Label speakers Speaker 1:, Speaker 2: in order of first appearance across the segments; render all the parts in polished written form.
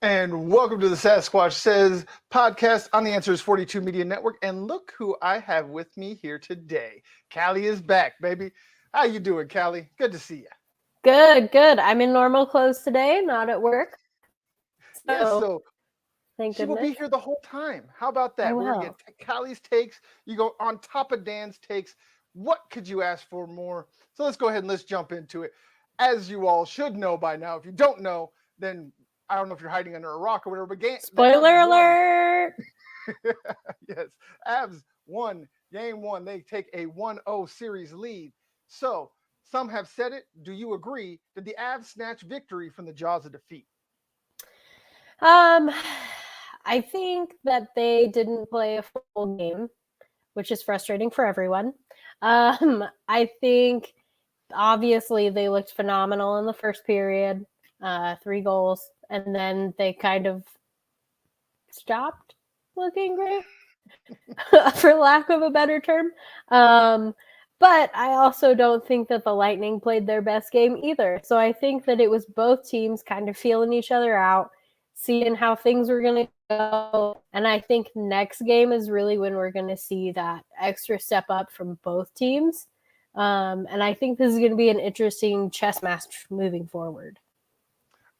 Speaker 1: And welcome to the Sasquatch Says podcast on the Answers 42 Media Network. And look who I have with me here today. Callie is back, baby. How you doing, Callie? Good to see you.
Speaker 2: Good. I'm in normal clothes today, not at work.
Speaker 1: So
Speaker 2: thank
Speaker 1: she will
Speaker 2: goodness.
Speaker 1: be here the whole time. How about that?
Speaker 2: I
Speaker 1: We're going to
Speaker 2: will.
Speaker 1: get Callie's takes. You go on top of Dan's takes. What could you ask for more? So let's go ahead and let's jump into it. As you all should know by now, if you don't know, then I don't know if you're hiding under a rock or whatever, but
Speaker 2: Spoiler alert!
Speaker 1: Yes, Avs won game one. They take a 1-0 series lead. So some have said it. Do you agree? Did the Avs snatch victory from the jaws of defeat?
Speaker 2: I think that they didn't play a full game, which is frustrating for everyone. I think obviously they looked phenomenal in the first period, 3 goals, and then they kind of stopped looking great, for lack of a better term. But I also don't think that the Lightning played their best game either. So I think that it was both teams kind of feeling each other out, seeing how things were going to go. And I think next game is really when we're going to see that extra step up from both teams. And I think this is going to be an interesting chess match moving forward.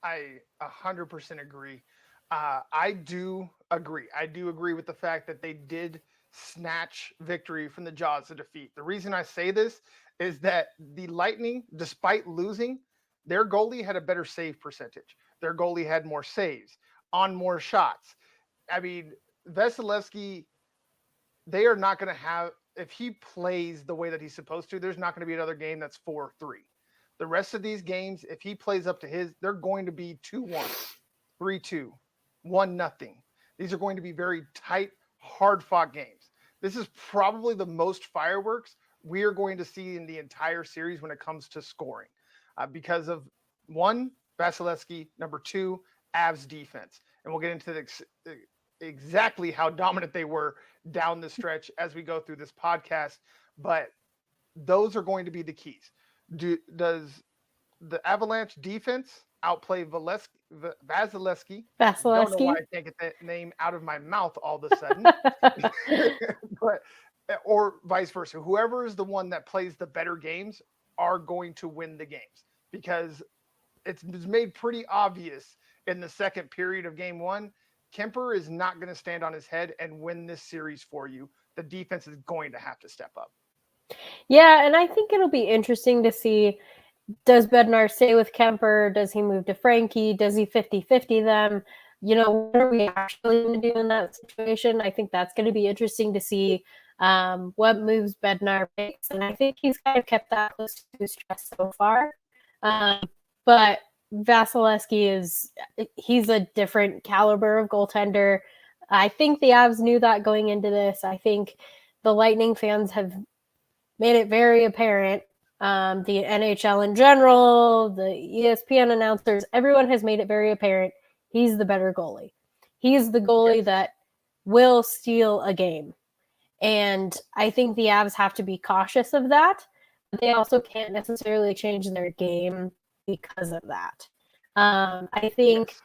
Speaker 1: I 100% agree. I do agree. I do agree with the fact that they did snatch victory from the jaws of defeat. The reason I say this is that the Lightning, despite losing, their goalie had a better save percentage. Their goalie had more saves on more shots. I mean, Vasilevsky, they are not going to have, if he plays the way that he's supposed to, there's not going to be another game that's 4-3. The rest of these games, if he plays up to his, they're going to be 2-1, 3-2, 1-0. These are going to be very tight, hard-fought games. This is probably the most fireworks we are going to see in the entire series when it comes to scoring, because of one, Vasilevsky, number two, Avs defense, and we'll get into exactly how dominant they were down the stretch as we go through this podcast. But those are going to be the keys. Does the Avalanche defense outplay Vasilevsky? Don't know why I can't get that name out of my mouth all of a sudden. But or vice versa. Whoever is the one that plays the better games are going to win the games, because it's made pretty obvious in the second period of game one. Kemper is not going to stand on his head and win this series for you. The defense is going to have to step up.
Speaker 2: Yeah, and I think it'll be interesting to see, does Bednar stay with Kemper? Does he move to Frankie? Does he 50-50 them? What are we actually going to do in that situation? I think that's going to be interesting to see what moves Bednar makes. And I think he's kind of kept that close to his chest so far. But Vasilevsky he's a different caliber of goaltender. I think the Avs knew that going into this. I think the Lightning fans have made it very apparent. The NHL in general, the ESPN announcers, everyone has made it very apparent he's the better goalie. He's the goalie that will steal a game. And I think the Avs have to be cautious of that. But they also can't necessarily change their game because of that. I think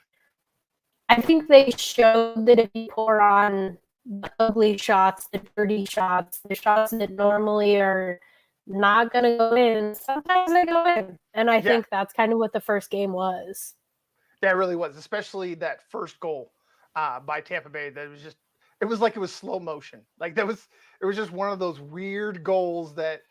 Speaker 2: they showed that if you pour on the ugly shots, the dirty shots, the shots that normally are not going to go in, sometimes they go in. And I think that's kind of what the first game was.
Speaker 1: That really was, especially that first goal by Tampa Bay. That was just, it was like it was slow motion. Like it was just one of those weird goals that,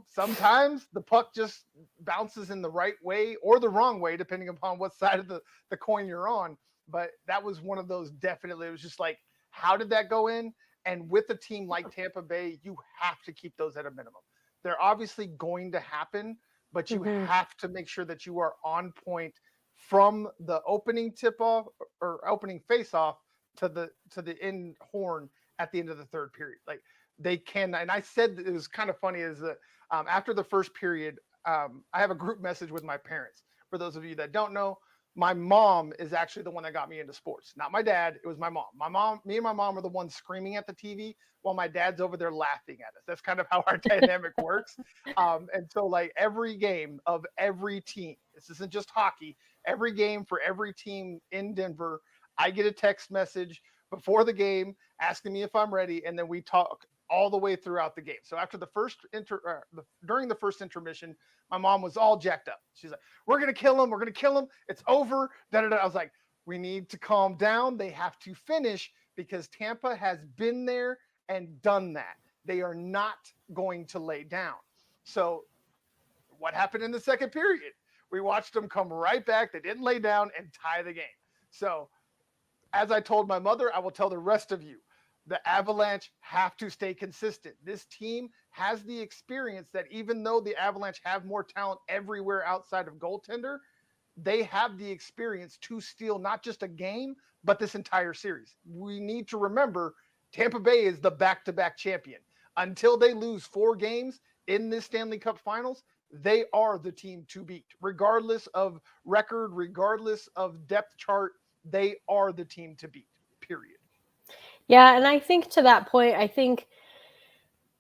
Speaker 1: sometimes the puck just bounces in the right way or the wrong way, depending upon what side of the coin you're on. But that was one of those, definitely. It was just like, how did that go in? And with a team like Tampa Bay, you have to keep those at a minimum. They're obviously going to happen, but you have to make sure that you are on point from the opening tip-off or opening face-off to the end horn at the end of the third period. Like, they can, and I said it was kind of funny is that after the first period, I have a group message with my parents. For those of you that don't know, my mom is actually the one that got me into sports. Not my dad. It was my mom. Me and my mom are the ones screaming at the TV while my dad's over there laughing at us. That's kind of how our dynamic works. And so like every game of every team, this isn't just hockey, every game for every team in Denver. I get a text message before the game asking me if I'm ready, and then we talk all the way throughout the game. So after during the first intermission, my mom was all jacked up. She's like, "We're gonna kill him. We're gonna kill him. It's over." Da, da, da. I was like, "We need to calm down. They have to finish because Tampa has been there and done that. They are not going to lay down." So what happened in the second period? We watched them come right back. They didn't lay down and tie the game. So as I told my mother, I will tell the rest of you, the Avalanche have to stay consistent. This team has the experience that even though the Avalanche have more talent everywhere outside of goaltender, they have the experience to steal not just a game, but this entire series. We need to remember Tampa Bay is the back-to-back champion. Until they lose 4 games in this Stanley Cup Finals, they are the team to beat. Regardless of record, regardless of depth chart, they are the team to beat, period.
Speaker 2: Yeah, and I think to that point, I think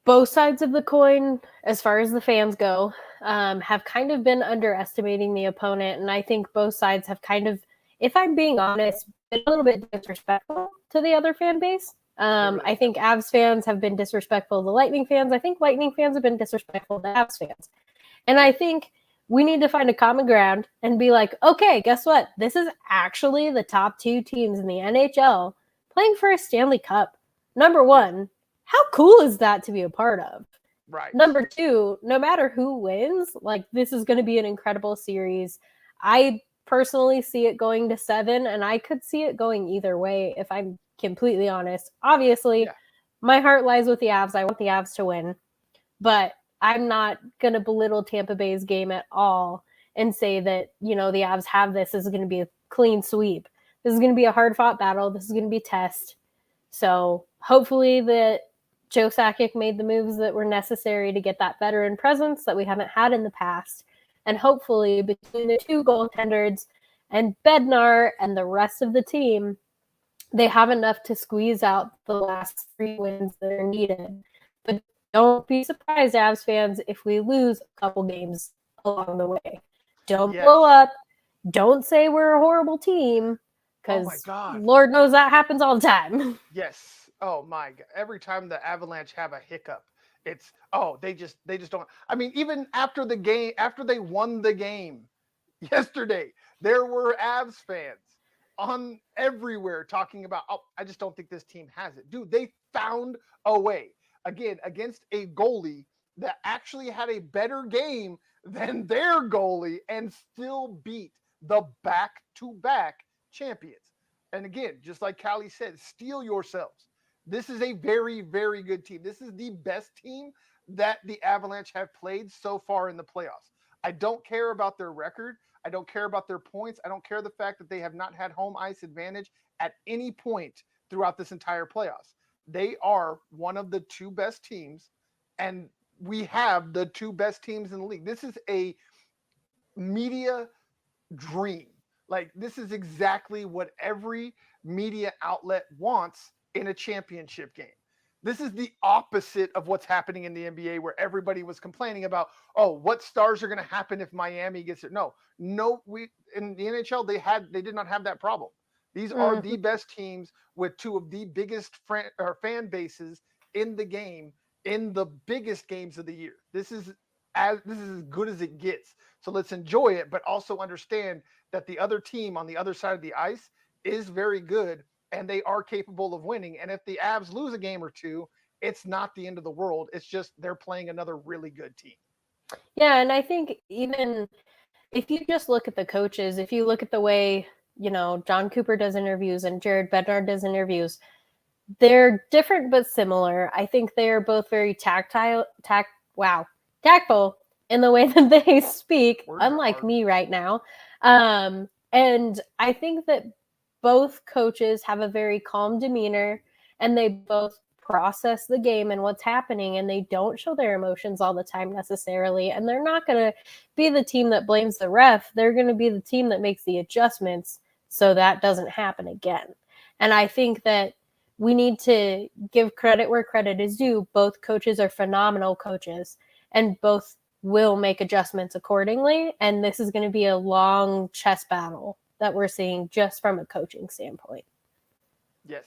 Speaker 2: both sides of the coin, as far as the fans go, have kind of been underestimating the opponent. And I think both sides have kind of, if I'm being honest, been a little bit disrespectful to the other fan base. I think Avs fans have been disrespectful to Lightning fans. I think Lightning fans have been disrespectful to Avs fans. And I think we need to find a common ground and be like, okay, guess what? This is actually the top 2 teams in the NHL playing for a Stanley Cup. Number 1, how cool is that to be a part of?
Speaker 1: Right.
Speaker 2: Number 2, no matter who wins, like, this is going to be an incredible series. I personally see it going to 7, and I could see it going either way if I'm completely honest. Obviously, my heart lies with the Avs. I want the Avs to win, but I'm not going to belittle Tampa Bay's game at all and say that, the Avs have this. This is going to be a clean sweep. This is going to be a hard-fought battle. This is going to be a test. So hopefully that Joe Sakic made the moves that were necessary to get that veteran presence that we haven't had in the past. And hopefully between the 2 goaltenders and Bednar and the rest of the team, they have enough to squeeze out the last 3 wins that are needed. But don't be surprised, Avs fans, if we lose a couple games along the way. Don't blow up. Don't say we're a horrible team, because Lord knows that happens all the time.
Speaker 1: Yes. Oh my God. Every time the Avalanche have a hiccup, it's they just don't. I mean, even after the game, after they won the game yesterday, there were Avs fans on everywhere talking about, I just don't think this team has it. Dude, they found a way. Again, against a goalie that actually had a better game than their goalie and still beat the back-to-back champions. And again, just like Callie said, steel yourselves. This is a very, very good team. This is the best team that the Avalanche have played so far in the playoffs. I don't care about their record. I don't care about their points. I don't care the fact that they have not had home ice advantage at any point throughout this entire playoffs. They are one of the 2 best teams, and we have the 2 best teams in the league. This is a media dream. Like, this is exactly what every media outlet wants in a championship game. This is the opposite of what's happening in the NBA, where everybody was complaining about, what stars are going to happen if Miami gets it. No, we in the NHL they did not have that problem. These are the best teams with 2 of the biggest fan bases in the game in the biggest games of the year. This is as good as it gets. So let's enjoy it, but also understand that the other team on the other side of the ice is very good and they are capable of winning. And if the Avs lose a game or 2, it's not the end of the world. It's just they're playing another really good team.
Speaker 2: Yeah, and I think even if you just look at the coaches, if you look at the way, John Cooper does interviews and Jared Bednar does interviews, they're different but similar. I think they're both very tactful in the way that they speak, unlike me right now. And I think that both coaches have a very calm demeanor, and they both process the game and what's happening, and they don't show their emotions all the time necessarily. And they're not going to be the team that blames the ref. They're going to be the team that makes the adjustments so that doesn't happen again. And I think that we need to give credit where credit is due. Both coaches are phenomenal coaches, and both will make adjustments accordingly. And this is going to be a long chess battle that we're seeing just from a coaching standpoint.
Speaker 1: Yes.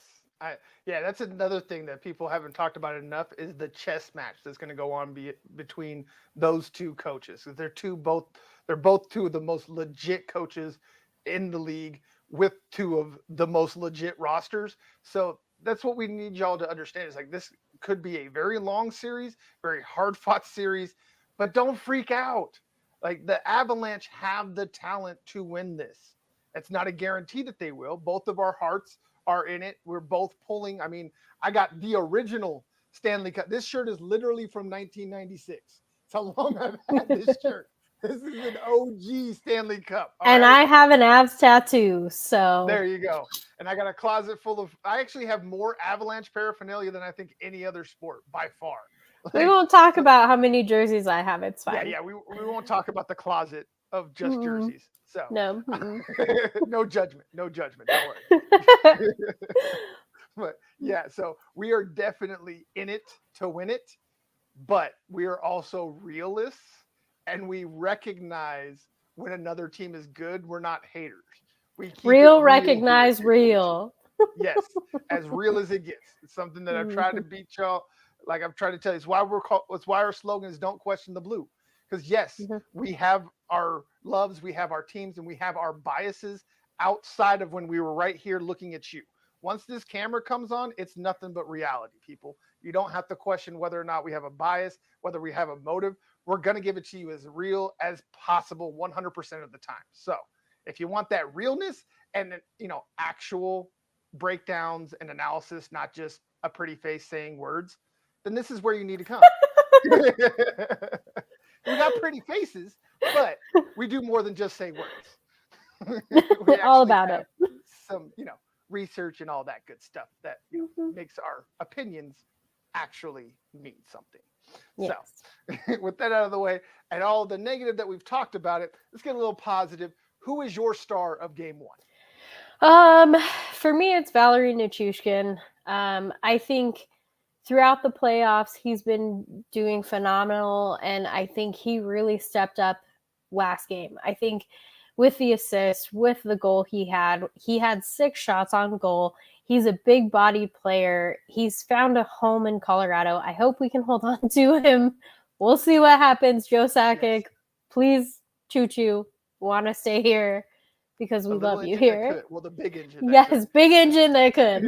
Speaker 1: Yeah, that's another thing that people haven't talked about enough is the chess match that's going to go on between those two coaches. They're both two of the most legit coaches in the league with two of the most legit rosters. So that's what we need y'all to understand is like this could be a very long series, very hard fought series, but don't freak out. Like the Avalanche have the talent to win this. It's not a guarantee that they will. Both of our hearts are in it. We're both pulling. I mean, I got the original Stanley Cup. This shirt is literally from 1996. It's how long I've had this shirt. This is an OG Stanley Cup.
Speaker 2: And
Speaker 1: right?
Speaker 2: I have an Avs tattoo, so
Speaker 1: there you go. And I got a closet full of. I actually have more Avalanche paraphernalia than I think any other sport by far.
Speaker 2: We won't talk about how many jerseys I have. It's fine.
Speaker 1: Yeah. We won't talk about the closet of just jerseys. So
Speaker 2: no,
Speaker 1: no judgment. Don't worry. But yeah, so we are definitely in it to win it, but we are also realists and we recognize when another team is good. We're not haters. We keep
Speaker 2: real recognize real.
Speaker 1: Yes, as real as it gets. It's something that I've tried to beat y'all. Like I've tried to tell you, it's why our slogan is "Don't question the blue." Because yes, we have our loves, we have our teams, and we have our biases outside of when we were right here looking at you. Once this camera comes on, it's nothing but reality, people. You don't have to question whether or not we have a bias, whether we have a motive. We're going to give it to you as real as possible 100% of the time. So if you want that realness and, actual breakdowns and analysis, not just a pretty face saying words, then this is where you need to come. We got pretty faces, but we do more than just say words.
Speaker 2: All about it.
Speaker 1: Some, research and all that good stuff that makes our opinions actually mean something. Yes. So with that out of the way and all the negative that we've talked about it, let's get a little positive. Who is your star of game one?
Speaker 2: For me, it's Valeri Nichushkin. I think throughout the playoffs, he's been doing phenomenal, and I think he really stepped up last game. I think with the assist, with the goal he had 6 shots on goal. He's a big-bodied player. He's found a home in Colorado. I hope we can hold on to him. We'll see what happens. Joe Sakic, please, choo-choo, want to stay here because we love you here.
Speaker 1: Well, the big engine.
Speaker 2: Yes, big engine that could.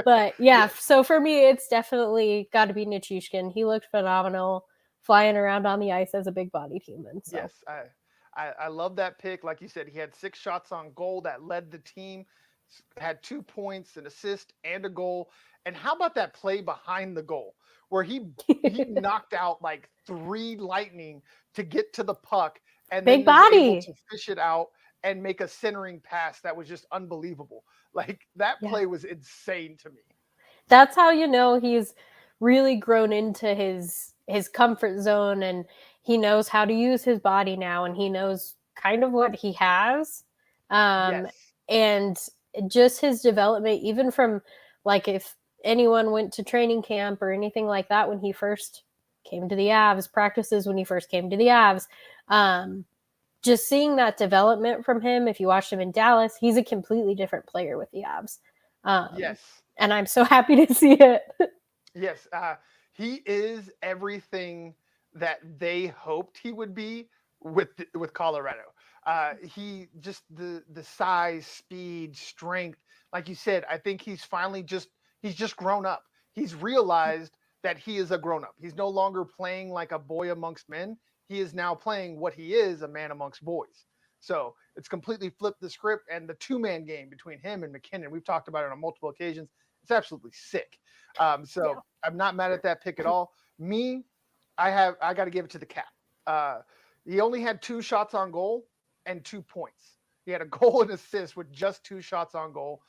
Speaker 2: But yeah, so for me, it's definitely got to be Nichushkin. He looked phenomenal flying around on the ice as a big-bodied human. So.
Speaker 1: Yes, I love that pick. Like you said, he had 6 shots on goal that led the team, had 2 points, an assist, and a goal. And how about that play behind the goal where he knocked out like 3 Lightning to get to the puck and
Speaker 2: big
Speaker 1: then
Speaker 2: body
Speaker 1: able to fish it out and make a centering pass that was just unbelievable. Like that play was insane to me.
Speaker 2: That's how he's really grown into his comfort zone, and he knows how to use his body now, and he knows kind of what he has. And just his development, even from like if anyone went to training camp or anything like that when he first came to the Avs, practices when he first came to the Avs, just seeing that development from him, if you watched him in Dallas, he's a completely different player with the Avs. And I'm so happy to see it.
Speaker 1: Yes. He is everything that they hoped he would be with Colorado. He just the size, speed, strength. Like you said, I think he's finally he's just grown up. He's realized that he is a grown up. He's no longer playing like a boy amongst men. He is now playing what he is, a man amongst boys. So it's completely flipped the script, and the 2-man game between him and McKinnon, we've talked about it on multiple occasions. It's absolutely sick. I'm not mad at that pick at all. Me, I got to give it to the Cap. He only had 2 shots on goal and 2 points. He had a goal and assist with just 2 shots on goal.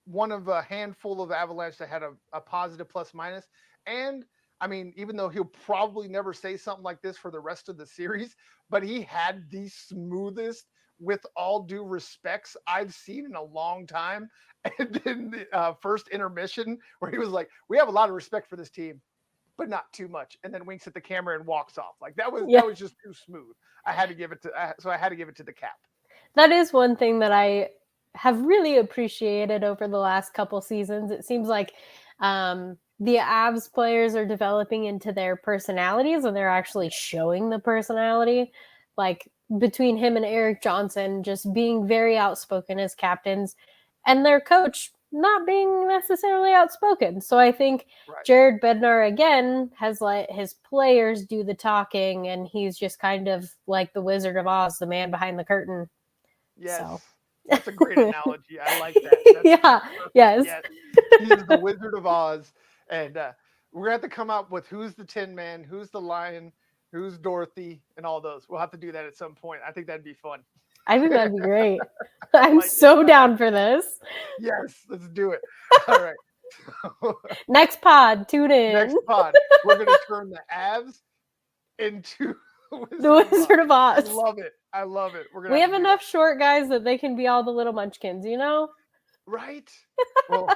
Speaker 1: One of a handful of Avalanche that had a positive plus minus. And I mean, even though he'll probably never say something like this for the rest of the series, but he had the smoothest, with all due respects, I've seen in a long time. And in the first intermission where he was like, we have a lot of respect for this team. but not too much, and then winks at the camera and walks off. Like that
Speaker 2: Yeah.
Speaker 1: was just too smooth. I had to give it to so I had to give it to the Cap.
Speaker 2: That is one thing that I have really appreciated over the last couple seasons. It seems like the Avs players are developing into their personalities, and they're actually showing the personality. Like between him and Eric Johnson, just being very outspoken as captains, and their coach not being necessarily outspoken. So I think
Speaker 1: Right.
Speaker 2: Jared Bednar again has let his players do the talking, and he's just kind of like the Wizard of Oz, the man behind the curtain.
Speaker 1: Yes.
Speaker 2: So
Speaker 1: That's a great analogy. I like that.
Speaker 2: yeah,
Speaker 1: Perfect.
Speaker 2: yes.
Speaker 1: Yes. He is the Wizard of Oz. And we're going to have to come up with who's the Tin Man, who's the Lion, who's Dorothy, and all those. We'll have to do that at some point. I think that'd be fun.
Speaker 2: I think that'd be great. I'm
Speaker 1: like
Speaker 2: so down for this.
Speaker 1: Yes, let's do it. All right.
Speaker 2: Next pod, tune in.
Speaker 1: Next pod, we're going to turn the Avs into
Speaker 2: The Wizard of Oz.
Speaker 1: I love it. I love it.
Speaker 2: We have enough short guys that they can be all the little munchkins, you know?
Speaker 1: Right? Well,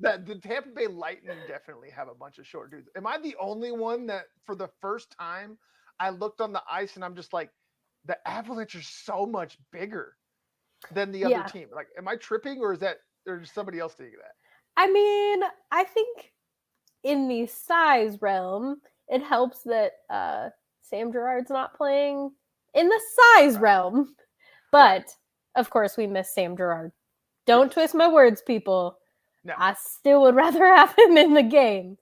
Speaker 1: the Tampa Bay Lightning definitely have a bunch of short dudes. Am I the only one that for the first time I looked on the ice and I'm just like, the Avalanche are so much bigger than the other team? Like, am I tripping, or is somebody else thinking that?
Speaker 2: I mean, I think in the size realm, it helps that Sam Girard's not playing in the size realm. But of course, we miss Sam Girard. Don't twist my words, people.
Speaker 1: No.
Speaker 2: I still would rather have him in the game.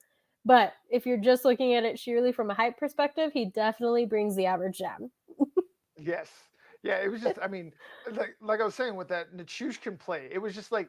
Speaker 2: But if you're just looking at it sheerly from a height perspective, he definitely brings the average down.
Speaker 1: Yes. Yeah, it was just, I mean, like I was saying with that Nichushkin play, it was just like,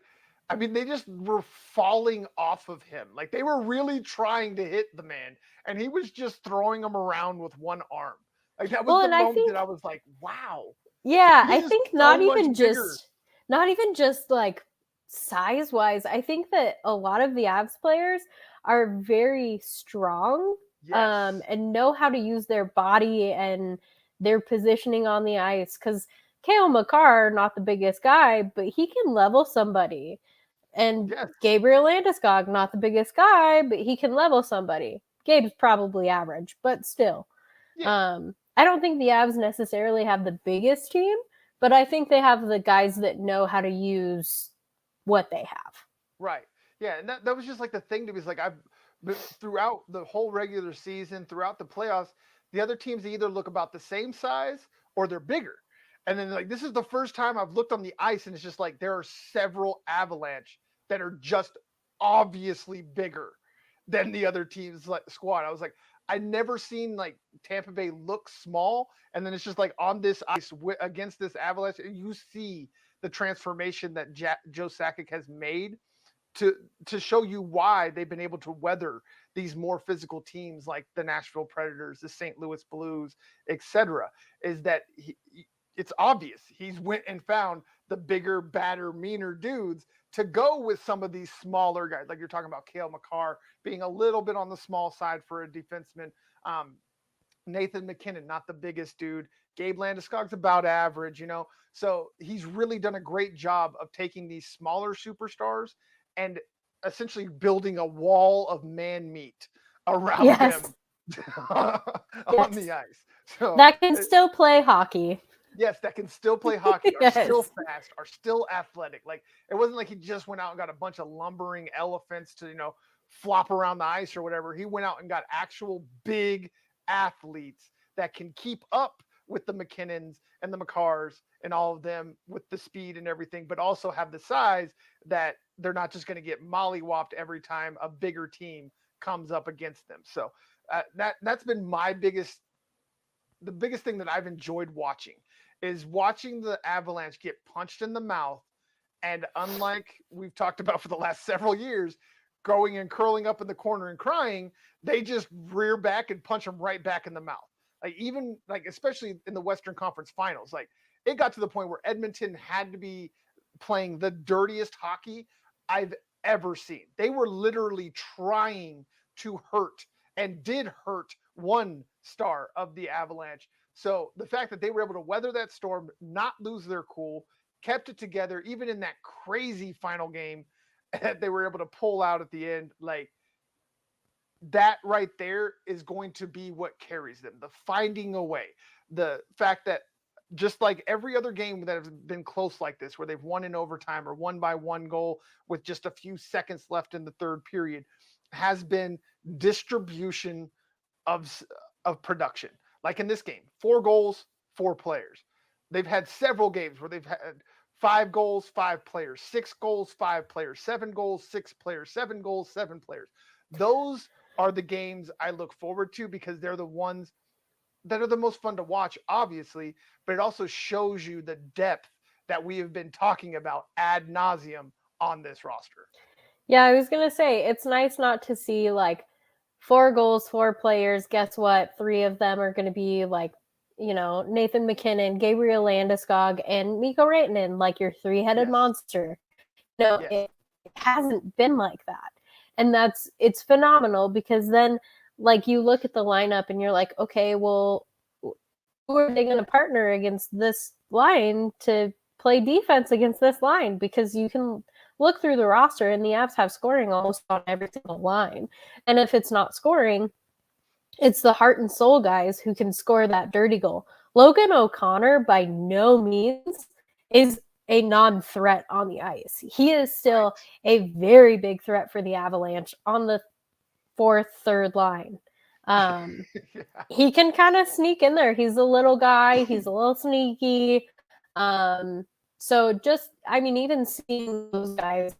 Speaker 1: I mean, they just were falling off of him. Like they were really trying to hit the man, and he was just throwing them around with one arm. Like that was the moment that I was like, wow.
Speaker 2: Yeah, I think not even just like size wise. I think that a lot of the Avs players are very strong, and know how to use their body and their positioning on the ice. Because Cale Makar, not the biggest guy, but he can level somebody. And Gabriel Landeskog, not the biggest guy, but he can level somebody. Gabe's probably average, but still. Yeah. I don't think the Avs necessarily have the biggest team, but I think they have the guys that know how to use what they have.
Speaker 1: Right. Yeah, and that was just like the thing to me. Is like throughout the whole regular season, throughout the playoffs, the other teams either look about the same size or they're bigger. And then like this is the first time I've looked on the ice and it's just like there are several Avalanche that are just obviously bigger than the other team's like squad. I was like, I never seen like Tampa Bay look small, and then it's just like on this ice against this Avalanche, you see the transformation that Joe Sakic has made to show you why they've been able to weather these more physical teams like the Nashville Predators, the St. Louis Blues, etc. Is that it's obvious he's went and found the bigger, badder, meaner dudes to go with some of these smaller guys. Like you're talking about Cale Makar being a little bit on the small side for a defenseman. Nathan McKinnon, not the biggest dude. Gabe Landeskog's about average, you know. So he's really done a great job of taking these smaller superstars and essentially building a wall of man meat around them on the ice. So
Speaker 2: that can still play hockey.
Speaker 1: Yes, that can still play hockey, are still fast, are still athletic. Like it wasn't like he just went out and got a bunch of lumbering elephants to, you know, flop around the ice or whatever. He went out and got actual big athletes that can keep up with the McKinnons and the Makars and all of them with the speed and everything, but also have the size that they're not just going to get mollywopped every time a bigger team comes up against them. So that's been the biggest thing that I've enjoyed watching is watching the Avalanche get punched in the mouth. And unlike we've talked about for the last several years, going and curling up in the corner and crying, they just rear back and punch them right back in the mouth. Like even like, especially in the Western Conference Finals, like it got to the point where Edmonton had to be playing the dirtiest hockey I've ever seen. They were literally trying to hurt and did hurt one star of the Avalanche. So the fact that they were able to weather that storm, not lose their cool, kept it together, even in that crazy final game that they were able to pull out at the end, like that right there is going to be what carries them. The finding a way, the fact that just like every other game that has been close like this, where they've won in overtime or won by one goal with just a few seconds left in the third period, has been distribution of of production. Like in this game, 4 goals, 4 players. They've had several games where they've had 5 goals, 5 players, 6 goals, 5 players, 7 goals, 6 players, 7 goals, 7 players. Those are the games I look forward to because they're the ones that are the most fun to watch, obviously, but it also shows you the depth that we have been talking about ad nauseum on this roster.
Speaker 2: Yeah, I was going to say, it's nice not to see like 4 goals, 4 players. Guess what? 3 of them are going to be like, Nathan McKinnon, Gabriel Landeskog, and Mikko Rantanen, like your 3-headed
Speaker 1: Yes.
Speaker 2: monster.
Speaker 1: Yes.
Speaker 2: It hasn't been like that. And it's phenomenal because then like you look at the lineup and you're like, okay, well, who are they going to partner against this line to play defense against this line? Because you can look through the roster and the Avs have scoring almost on every single line. And if it's not scoring, it's the heart and soul guys who can score that dirty goal. Logan O'Connor by no means is a non-threat on the ice. He is still a very big threat for the Avalanche on the fourth, third line.
Speaker 1: Yeah.
Speaker 2: He can kind of sneak in there. He's a little guy. He's a little sneaky. So just, even seeing those guys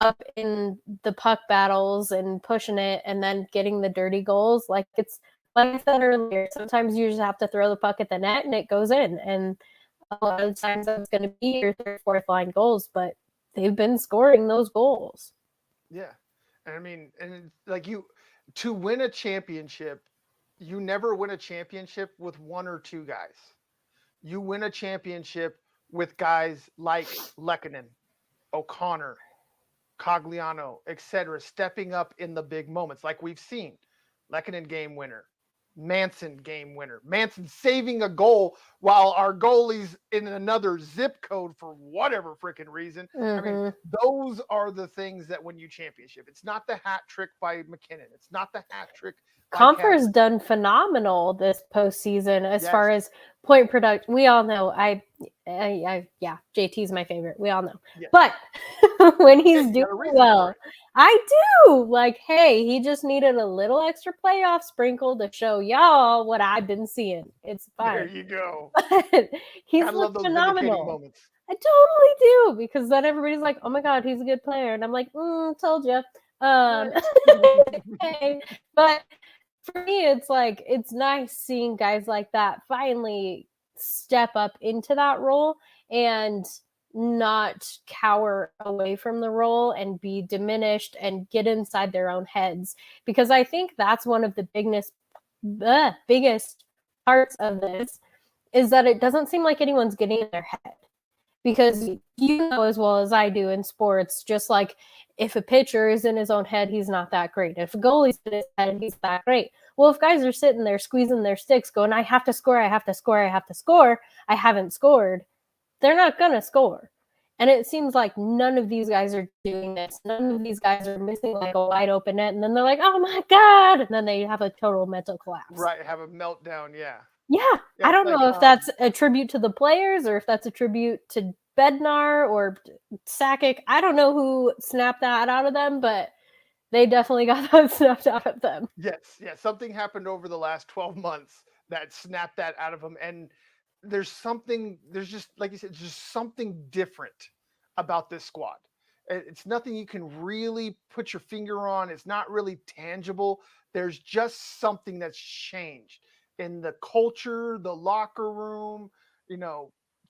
Speaker 2: up in the puck battles and pushing it and then getting the dirty goals, like it's, like I said earlier, sometimes you just have to throw the puck at the net and it goes in. And a lot of times that's going to be your third, fourth line goals, but they've been scoring those goals.
Speaker 1: Yeah. And like to win a championship, you never win a championship with 1 or 2 guys. You win a championship with guys like Lehkonen, O'Connor, Cogliano, etc., stepping up in the big moments, like we've seen. Lehkonen game winner, Manson game winner, Manson saving a goal while our goalie's in another zip code for whatever freaking reason. Those are the things that win you championship. It's not the hat trick by McKinnon. It's not the hat trick.
Speaker 2: Compher's done phenomenal this postseason as far as point production. We all know yeah, JT's my favorite. We all know. Yes. But when he's doing well, I do. Like, hey, he just needed a little extra playoff sprinkle to show y'all what I've been seeing. It's fine.
Speaker 1: There you go.
Speaker 2: But he's looked phenomenal. Moments. I totally do, because then everybody's like, oh my God, he's a good player. And I'm like, told you. Okay. But for me, it's like, it's nice seeing guys like that finally step up into that role and not cower away from the role and be diminished and get inside their own heads. Because I think that's one of the biggest parts of this is that it doesn't seem like anyone's getting in their head. Because you know as well as I do in sports, just like if a pitcher is in his own head, he's not that great. If a goalie's in his head, he's that great. Well, if guys are sitting there squeezing their sticks going, I have to score, I have to score, I have to score, I haven't scored, they're not going to score. And it seems like none of these guys are doing this. None of these guys are missing like a wide open net. And then they're like, oh my God. And then they have a total mental collapse.
Speaker 1: Right. Have a meltdown. Yeah.
Speaker 2: Yeah. I don't know if that's a tribute to the players or if that's a tribute to Bednar or Sakic. I don't know who snapped that out of them, but they definitely got that snapped out of them.
Speaker 1: Yes. Yeah. Something happened over the last 12 months that snapped that out of them. And there's just, like you said, just something different about this squad. It's nothing you can really put your finger on. It's not really tangible. There's just something that's changed in the culture, the locker room,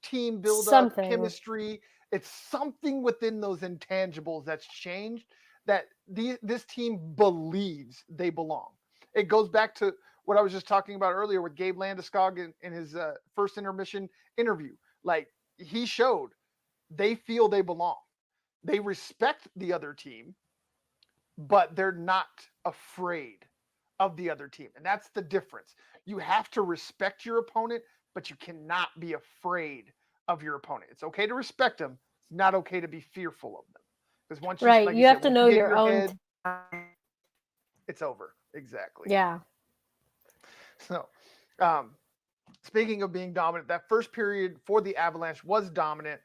Speaker 1: team build-up, chemistry. It's something within those intangibles that's changed that this team believes they belong. It goes back to what I was just talking about earlier with Gabe Landeskog in his first intermission interview. Like, he showed they feel they belong. They respect the other team, but they're not afraid of the other team. And that's the difference. You have to respect your opponent, but you cannot be afraid of your opponent. It's okay to respect them. It's not okay to be fearful of them. Because once
Speaker 2: you have to know your own.
Speaker 1: it's over. Exactly.
Speaker 2: Yeah.
Speaker 1: So, um, speaking of being dominant, that first period for the Avalanche was dominant.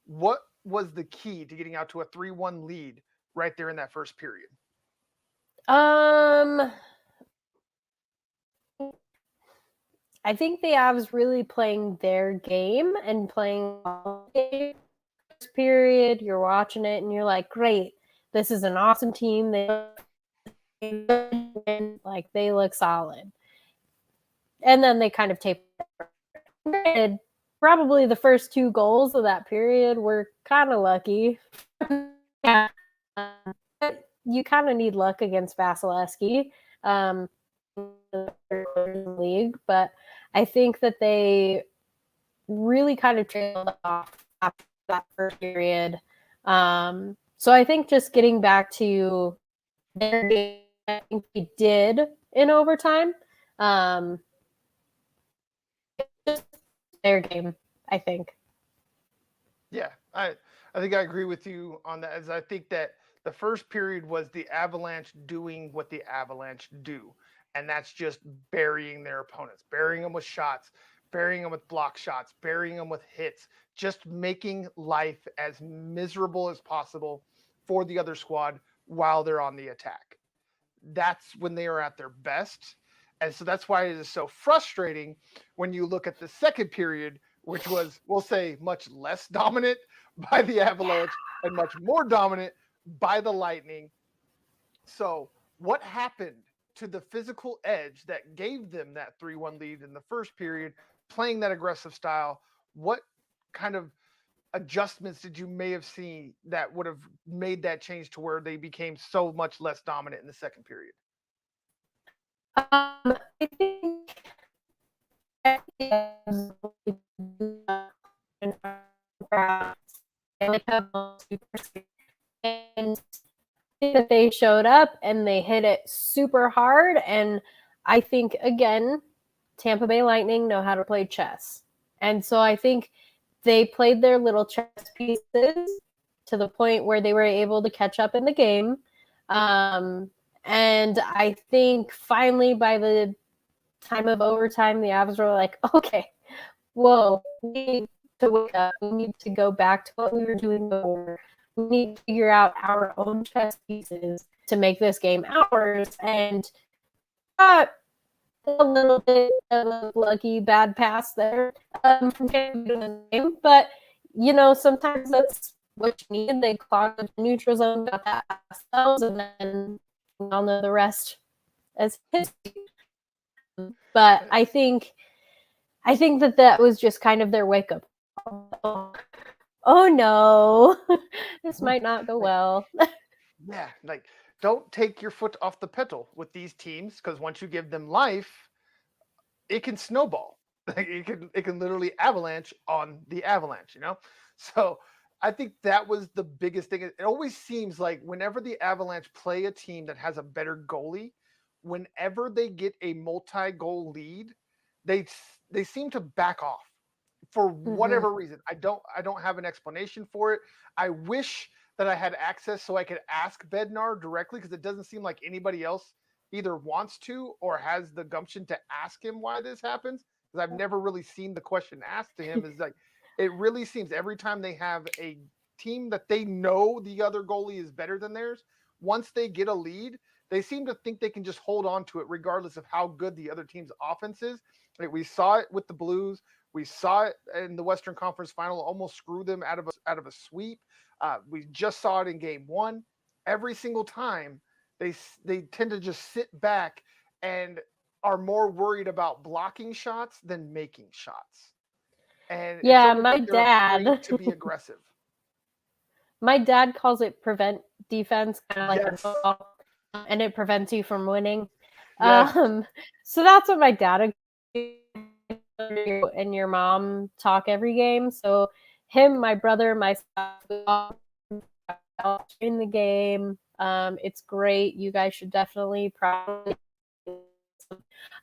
Speaker 1: What was the key to getting out to a 3-1 lead right there in that first period?
Speaker 2: I think the Avs really playing their game and playing all game. First period, you're watching it and you're like, great, this is an awesome team. They look solid. And then they kind of tape. Probably the first 2 goals of that period were kind of lucky. Yeah. You kind of need luck against Vasilevsky. League, but I think that they really kind of trailed off after that first period. So I think just getting back to their game, I think we did in overtime. Just their game, I think.
Speaker 1: Yeah, I think I agree with you on that. As I think that the first period was the Avalanche doing what the Avalanche do, and that's just burying their opponents, burying them with shots, burying them with block shots, burying them with hits, just making life as miserable as possible for the other squad while they're on the attack. That's when they are at their best. And so that's why it is so frustrating when you look at the second period, which was, we'll say, much less dominant by the Avalanche and much more dominant by the Lightning. So, what happened to the physical edge that gave them that 3-1 lead in the first period, playing that aggressive style? What kind of adjustments did you may have seen that would have made that change to where they became so much less dominant in the second period?
Speaker 2: I think and that they showed up and they hit it super hard. And I think, again, Tampa Bay Lightning know how to play chess. And so I think they played their little chess pieces to the point where they were able to catch up in the game. And I think finally by the time of overtime, the Avs were like, okay, whoa, we need to wake up. We need to go back to what we were doing before. We need to figure out our own chess pieces to make this game ours. And got a little bit of a lucky bad pass there from the game. But, sometimes that's what you need. They clogged the neutral zone, got that themselves, and then we all know the rest as history. But I think that was just kind of their wake up. Oh no, this might not go well.
Speaker 1: Yeah, like don't take your foot off the pedal with these teams because once you give them life, it can snowball. It can literally avalanche on the Avalanche, So I think that was the biggest thing. It always seems like whenever the Avalanche play a team that has a better goalie, whenever they get a multi-goal lead, they they seem to back off for whatever reason. I don't have an explanation for it. I wish that I had access so I could ask Bednar directly because it doesn't seem like anybody else either wants to or has the gumption to ask him why this happens because I've never really seen the question asked to him. Is like it really seems every time they have a team that they know the other goalie is better than theirs, once they get a lead, they seem to think they can just hold on to it regardless of how good the other team's offense is. Like we saw it with the Blues. We saw it in the Western Conference Final, almost screw them out of a sweep. We just saw it in Game 1. Every single time, they tend to just sit back and are more worried about blocking shots than making shots. And it's
Speaker 2: Yeah,
Speaker 1: almost
Speaker 2: my
Speaker 1: like they're afraid
Speaker 2: dad.
Speaker 1: to be aggressive.
Speaker 2: My dad calls it prevent defense, kind of like in
Speaker 1: Yes.
Speaker 2: football, and it prevents you from winning.
Speaker 1: Yes.
Speaker 2: So that's what my dad and your mom talk every game. So him, my brother, myself, we all in the game. It's great. You guys should definitely probably.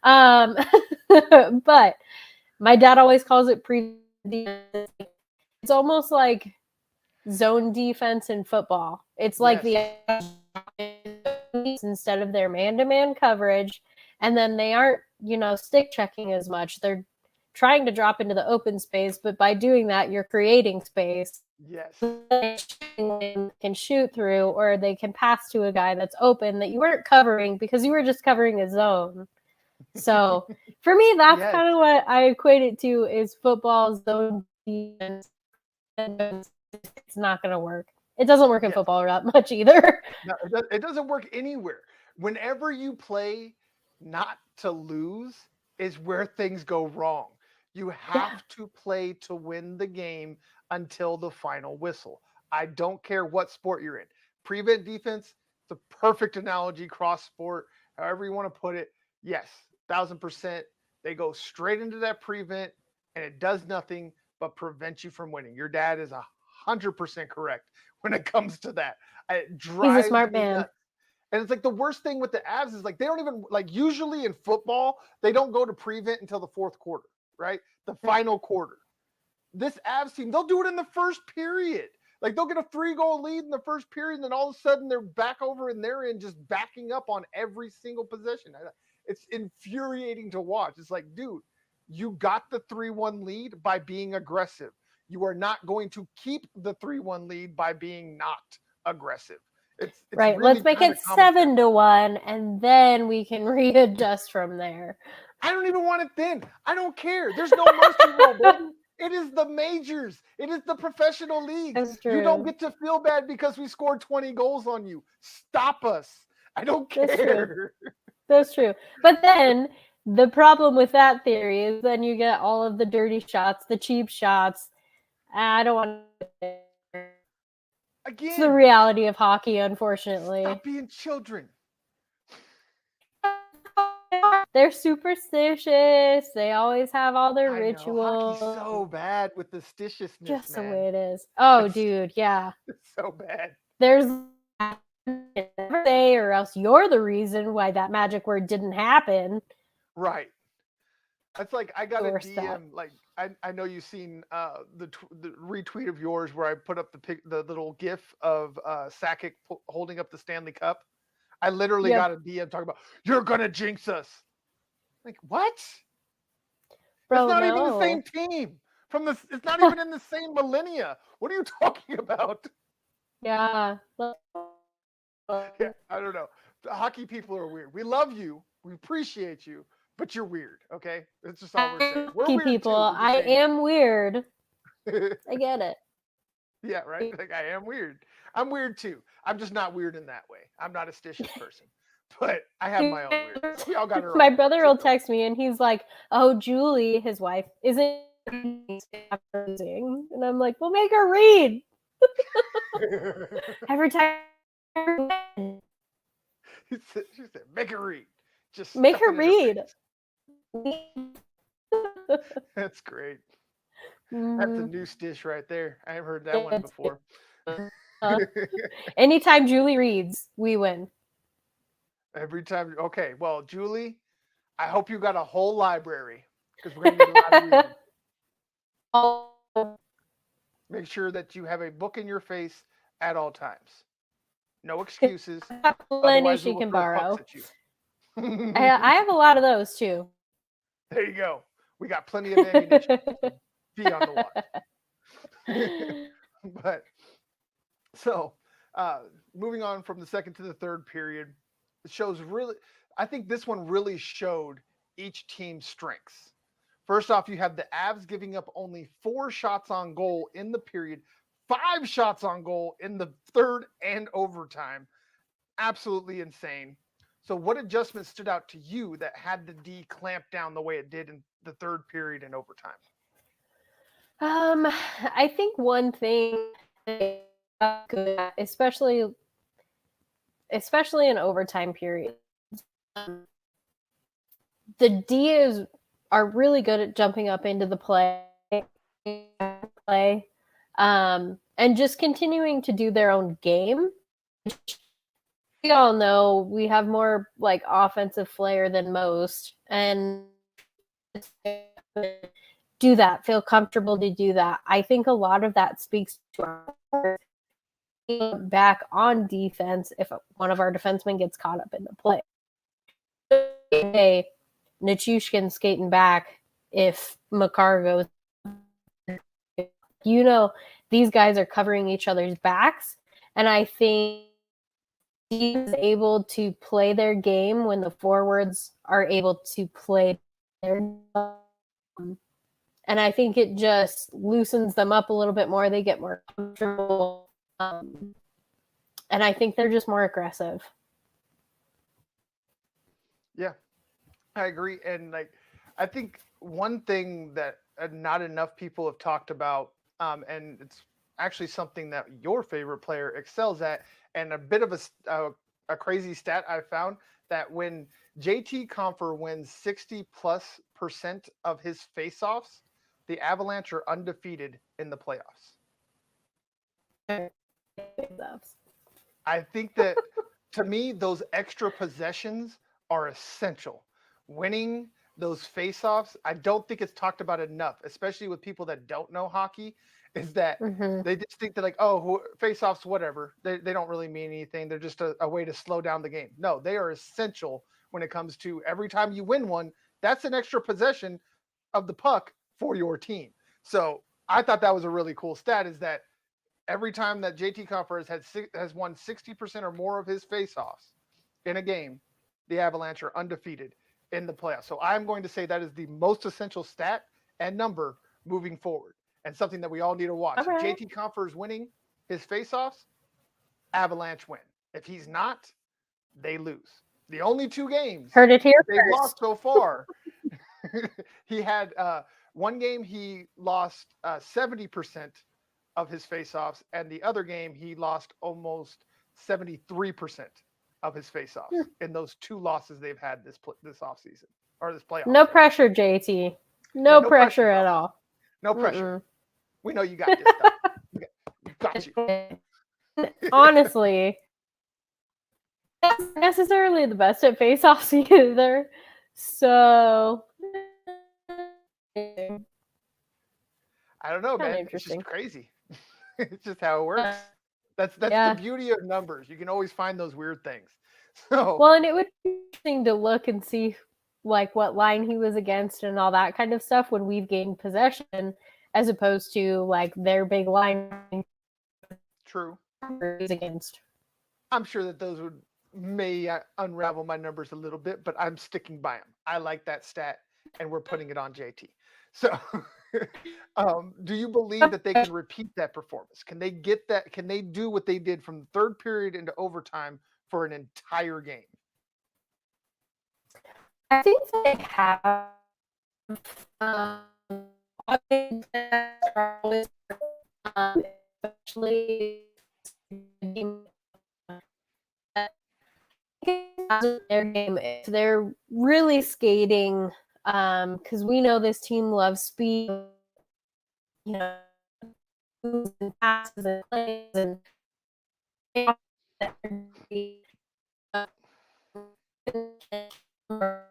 Speaker 2: Um, but my dad always calls it pre-defense. It's almost like zone defense in football. It's like
Speaker 1: Yes.
Speaker 2: the instead of their man-to-man coverage, and then they aren't, stick checking as much. They're trying to drop into the open space, but by doing that, you're creating space.
Speaker 1: Yes.
Speaker 2: They can shoot through, or they can pass to a guy that's open that you weren't covering because you were just covering a zone. So for me, that's kind of what I equate it to is football's zone defense. It's not going to work. It doesn't work in football that much either.
Speaker 1: No, it doesn't work anywhere. Whenever you play not to lose is where things go wrong. You have to play to win the game until the final whistle. I don't care what sport you're in. Prevent defense, it's a perfect analogy, cross sport, however you want to put it. Yes, 1,000%. They go straight into that prevent, and it does nothing but prevent you from winning. Your dad is 100% correct when it comes to that. It drives
Speaker 2: He's a smart
Speaker 1: me
Speaker 2: man.
Speaker 1: nuts. And it's like the worst thing with the Avs is like they don't even like usually in football, they don't go to prevent until the fourth quarter, right? The final quarter. This Avs team, they'll do it in the first period. Like they'll get a 3-goal lead in the first period, and then all of a sudden they're back over and they're in just backing up on every single possession. It's infuriating to watch. It's like, dude, you got the 3-1 lead by being aggressive. You are not going to keep the 3-1 lead by being not aggressive. It's
Speaker 2: right.
Speaker 1: Really
Speaker 2: let's make it 7-1, and then we can readjust from there.
Speaker 1: I don't even want it then. I don't care. There's no mercy rule, baby. It is the majors. It is the professional leagues. You don't get to feel bad because we scored 20 goals on you. Stop us. I don't care.
Speaker 2: That's true. But then the problem with that theory is then you get all of the dirty shots, the cheap shots. I don't want to.
Speaker 1: Again,
Speaker 2: it's the reality of hockey, unfortunately.
Speaker 1: Stop being children.
Speaker 2: They're superstitious. They always have all their rituals.
Speaker 1: Hockey's so bad with the stitiousness,
Speaker 2: just
Speaker 1: man.
Speaker 2: the way it is. Oh, dude, yeah.
Speaker 1: It's so bad.
Speaker 2: There's never say, or else you're the reason why that magic word didn't happen.
Speaker 1: Right. That's like I got a DM. Like I know you've seen the retweet of yours where I put up the little GIF of Sakic holding up the Stanley Cup. I literally got a DM talking about you're gonna jinx us. Like what? Bro, it's not even the same team. It's not even in the same millennia. What are you talking about?
Speaker 2: Yeah.
Speaker 1: Yeah, I don't know. The hockey people are weird. We love you. We appreciate you. But you're weird, okay? It's just all we're saying. We're weird
Speaker 2: people.
Speaker 1: Too,
Speaker 2: I am weird. I get it.
Speaker 1: Yeah, right? Like, I am weird. I'm weird too. I'm just not weird in that way. I'm not a stitches person. But I have my own weirdness. We all got our own.
Speaker 2: My brother will text me and he's like, oh, Julie, his wife, isn't losing. And I'm like, well, make her read. Every time.
Speaker 1: She said, make her read. Just
Speaker 2: make her read.
Speaker 1: That's great. That's a new stitch right there. I haven't heard that one before.
Speaker 2: Anytime Julie reads, we win.
Speaker 1: Every time. Okay, well, Julie, I hope you got a whole library because we're going to need a lot of reading. Make sure that you have a book in your face at all times. No excuses.
Speaker 2: Plenty she can borrow. I have a lot of those too.
Speaker 1: There you go. We got plenty of ammunition. Be on the watch. But so moving on from the second to the third period, it shows really, I think this one really showed each team's strengths. First off, you have the Avs giving up only 4 shots on goal in the period, 5 shots on goal in the third and overtime. Absolutely insane. So what adjustment stood out to you that had the D clamp down the way it did in the third period and overtime?
Speaker 2: I think one thing, especially in overtime periods, the D are really good at jumping up into the play, and just continuing to do their own game. We all know we have more like offensive flair than most, and do that, feel comfortable to do that. I think a lot of that speaks to our back on defense if one of our defensemen gets caught up in the play. Hey, Nichushkin skating back if Makar goes. These guys are covering each other's backs, and I think he's able to play their game when the forwards are able to play their game. And I think it just loosens them up a little bit more. They get more comfortable. And I think they're just more aggressive.
Speaker 1: Yeah, I agree. And I think one thing that not enough people have talked about, and it's actually something that your favorite player excels at, and a bit of a crazy stat I found, that when JT Compher wins 60+% of his faceoffs, the Avalanche are undefeated in the playoffs. I think that, to me, those extra possessions are essential. Winning those faceoffs, I don't think it's talked about enough, especially with people that don't know hockey, is that they just think that faceoffs, whatever, they don't really mean anything. They're just a way to slow down the game. No, they are essential when it comes to every time you win one, that's an extra possession of the puck for your team. So I thought that was a really cool stat, is that every time that JT Compher has won 60% or more of his faceoffs in a game, the Avalanche are undefeated in the playoffs. So I'm going to say that is the most essential stat and number moving forward, and something that we all need to watch.
Speaker 2: Right.
Speaker 1: If JT Compher is winning his faceoffs, Avalanche win. If he's not, they lose. The only 2 games
Speaker 2: Heard it here
Speaker 1: they've lost so far, he had one game he lost 70% of his faceoffs, and the other game he lost almost 73% of his faceoffs in those 2 losses they've had this offseason or this playoff.
Speaker 2: No pressure, JT. No pressure at all.
Speaker 1: No pressure. We know you got this stuff. We got you.
Speaker 2: Honestly, not necessarily the best at faceoffs either. So
Speaker 1: I don't know, man. It's just crazy. It's just how it works. That's the beauty of numbers. You can always find those weird things. So
Speaker 2: well, and it would be interesting to look and see what line he was against and all that kind of stuff when we've gained possession, as opposed to their big line.
Speaker 1: True.
Speaker 2: Against.
Speaker 1: I'm sure that those may unravel my numbers a little bit, but I'm sticking by them. I like that stat, and we're putting it on JT. So, do you believe that they can repeat that performance? Can they get that? Can they do what they did from the third period into overtime for an entire game?
Speaker 2: I think they have. Especially their game, if they're really skating, because we know this team loves speed, moves and passes and plays and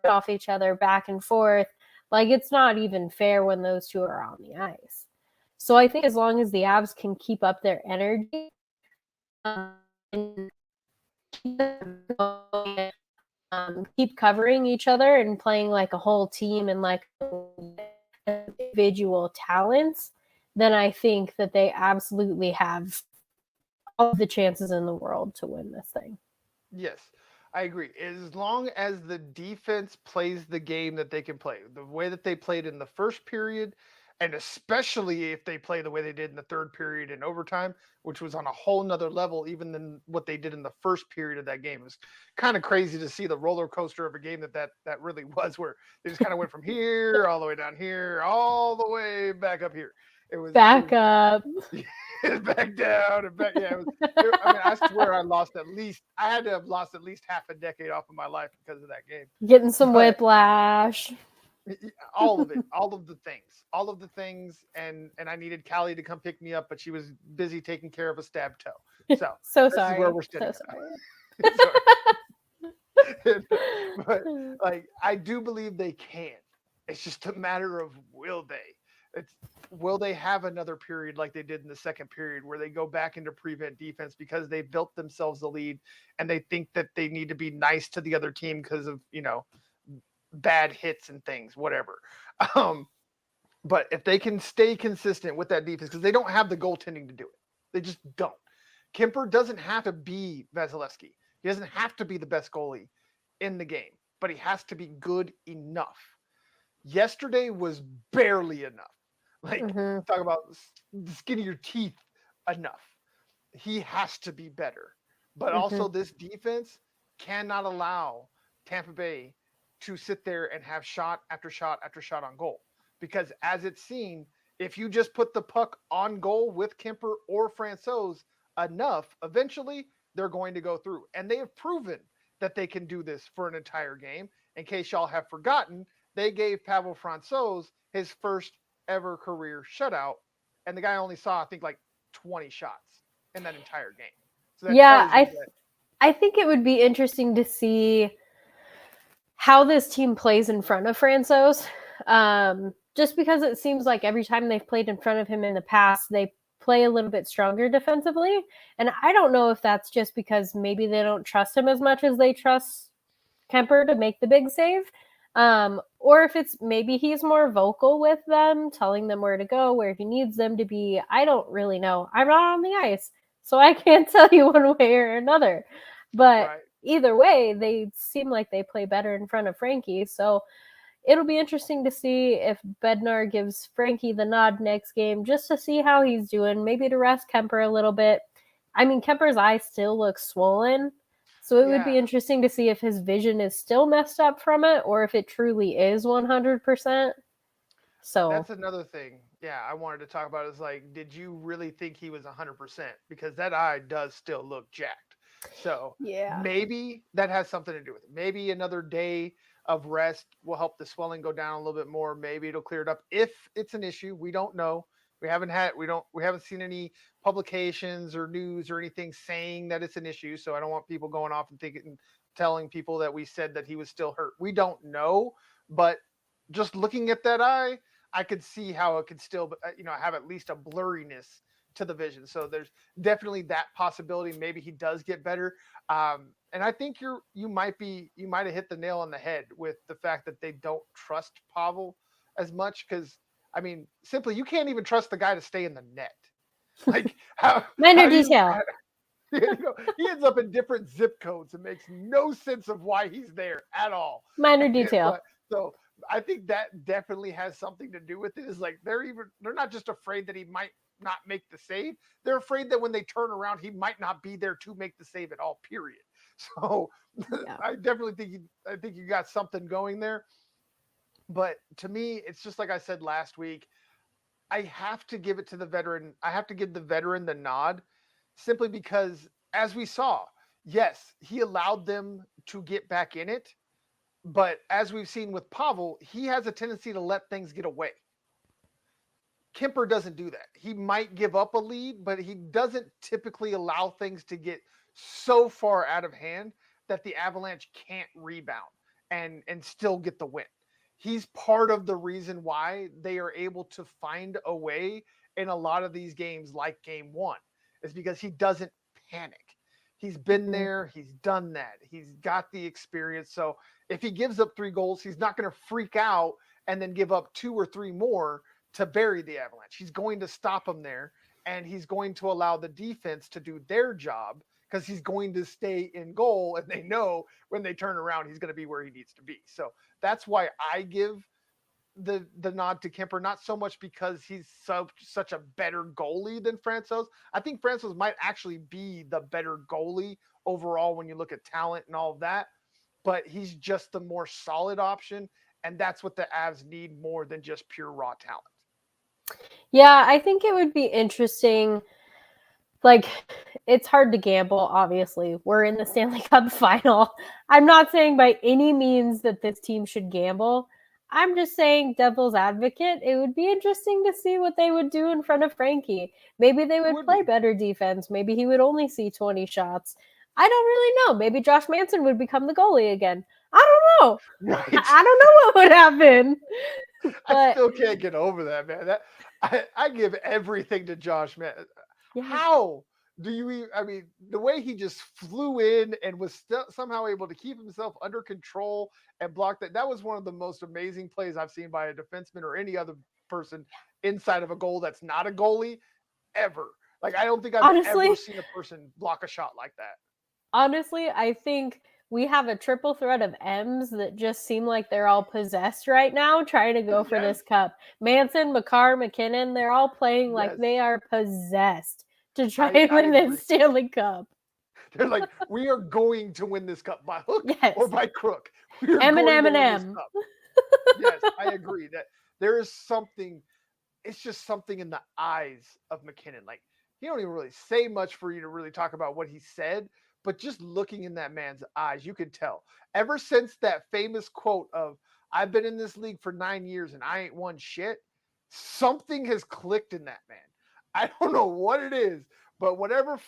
Speaker 2: off each other back and forth. It's not even fair when those 2 are on the ice. So I think as long as the Avs can keep up their energy, and keep covering each other and playing like a whole team and individual talents, then I think that they absolutely have all the chances in the world to win this thing.
Speaker 1: Yes, I agree. As long as the defense plays the game that they can play, the way that they played in the first period, and especially if they play the way they did in the third period in overtime, which was on a whole nother level even than what they did in the first period of that game. It was kind of crazy to see the roller coaster of a game that really was, where they just kind of went from here all the way down here, all the way back up here. It was
Speaker 2: up,
Speaker 1: back down, and back. Yeah, I swear I had to have lost at least half a decade off of my life because of that game.
Speaker 2: Getting some whiplash.
Speaker 1: All of it, all of the things, and I needed Callie to come pick me up, but she was busy taking care of a stabbed toe. So
Speaker 2: sorry.
Speaker 1: This is where we're sitting. But I do believe they can. It's just a matter of will they. Will they have another period like they did in the second period where they go back into prevent defense because they built themselves a lead and they think that they need to be nice to the other team because of, bad hits and things, whatever. Um, but if they can stay consistent with that defense, because they don't have the goaltending to do it, they just don't. Kemper doesn't have to be Vasilevsky. He doesn't have to be the best goalie in the game, but he has to be good enough. Yesterday was barely enough. Talk about the skin of your teeth enough. He has to be better. But also, this defense cannot allow Tampa Bay to sit there and have shot after shot after shot on goal. Because as it's seen, if you just put the puck on goal with Kemper or Francouz enough, eventually they're going to go through. And they have proven that they can do this for an entire game. In case y'all have forgotten, they gave Pavel Francouz his first ever career shutout, and the guy only saw, I think, like 20 shots in that entire game. So that
Speaker 2: I think it would be interesting to see how this team plays in front of Francouz. Just because it seems like every time they've played in front of him in the past, they play a little bit stronger defensively. And I don't know if that's just because maybe they don't trust him as much as they trust Kemper to make the big save. Or if it's maybe he's more vocal with them, telling them where to go, where he needs them to be. I don't really know. I'm not on the ice, so I can't tell you one way or another. But either way, they seem like they play better in front of Frankie. So it'll be interesting to see if Bednar gives Frankie the nod next game, just to see how he's doing, maybe to rest Kemper a little bit. I mean, Kemper's eye still looks swollen. So it would be interesting to see if his vision is still messed up from it or if it truly is 100%. So
Speaker 1: that's another thing. Yeah, I wanted to talk about is did you really think he was 100%? Because that eye does still look jacked. So maybe that has something to do with it. Maybe another day of rest will help the swelling go down a little bit more. Maybe it'll clear it up. If it's an issue, we don't know. We haven't seen any publications or news or anything saying that it's an issue. So I don't want people going off and telling people that we said that he was still hurt. We don't know, but just looking at that eye, I could see how it could still, have at least a blurriness to the vision. So there's definitely that possibility. Maybe he does get better. And I think you might have hit the nail on the head with the fact that they don't trust Pavel as much because, I mean, simply, you can't even trust the guy to stay in the net.
Speaker 2: Minor detail.
Speaker 1: He ends up in different zip codes. It makes no sense of why he's there at all.
Speaker 2: Minor detail.
Speaker 1: So I think that definitely has something to do with it. Is they're not just afraid that he might not make the save. They're afraid that when they turn around, he might not be there to make the save at all. Period. So I definitely think you got something going there. But to me, it's just like I said last week, I have to give it to the veteran. I have to give the veteran the nod simply because, as we saw, yes, he allowed them to get back in it. But as we've seen with Pavel, he has a tendency to let things get away. Kemper doesn't do that. He might give up a lead, but he doesn't typically allow things to get so far out of hand that the Avalanche can't rebound and still get the win. He's part of the reason why they are able to find a way in a lot of these games like game one is because he doesn't panic. He's been there. He's done that. He's got the experience. So if he gives up 3 goals, he's not going to freak out and then give up 2 or 3 more to bury the Avalanche. He's going to stop them there, and he's going to allow the defense to do their job because he's going to stay in goal, and they know when they turn around, he's going to be where he needs to be. So that's why I give the nod to Kemper, not so much because he's such a better goalie than Francouz. I think Francouz might actually be the better goalie overall when you look at talent and all of that, but he's just the more solid option, and that's what the Avs need more than just pure raw talent.
Speaker 2: Yeah, I think it would be interesting. It's hard to gamble, obviously. We're in the Stanley Cup final. I'm not saying by any means that this team should gamble. I'm just saying, devil's advocate, it would be interesting to see what they would do in front of Frankie. Maybe they would play better defense. Maybe he would only see 20 shots. I don't really know. Maybe Josh Manson would become the goalie again. I don't know. Right. I don't know what would happen.
Speaker 1: I
Speaker 2: But
Speaker 1: still can't get over that, man. That I give everything to Josh, man.
Speaker 2: yeah,
Speaker 1: How do you even, I mean, the way he just flew in and was somehow able to keep himself under control and block that was one of the most amazing plays I've seen by a defenseman or any other person inside of a goal that's not a goalie ever. Like, I don't think I've ever
Speaker 2: honestly,
Speaker 1: seen a person block a shot like that.
Speaker 2: honestly, I think we have a triple threat of M's that just seem like they're all possessed right now, trying to go for
Speaker 1: Yes,
Speaker 2: this cup. Manson, McCarr, McKinnon, they're all playing like
Speaker 1: yes,
Speaker 2: they are possessed to try and
Speaker 1: I
Speaker 2: win
Speaker 1: agree.
Speaker 2: this Stanley Cup.
Speaker 1: They're like, we are going to win this cup by hook or
Speaker 2: Yes.
Speaker 1: by crook. We are
Speaker 2: M and
Speaker 1: going
Speaker 2: M
Speaker 1: to
Speaker 2: and
Speaker 1: win this
Speaker 2: M.
Speaker 1: cup. Yes, I agree that there is something. It's just something in the eyes of McKinnon. Like, he don't even really say much for you to really talk about what he said, but just looking in that man's eyes, you could tell. Ever since that famous quote of "I've been in this league for 9 years and I ain't won shit," something has clicked in that man. I don't know what it is, but whatever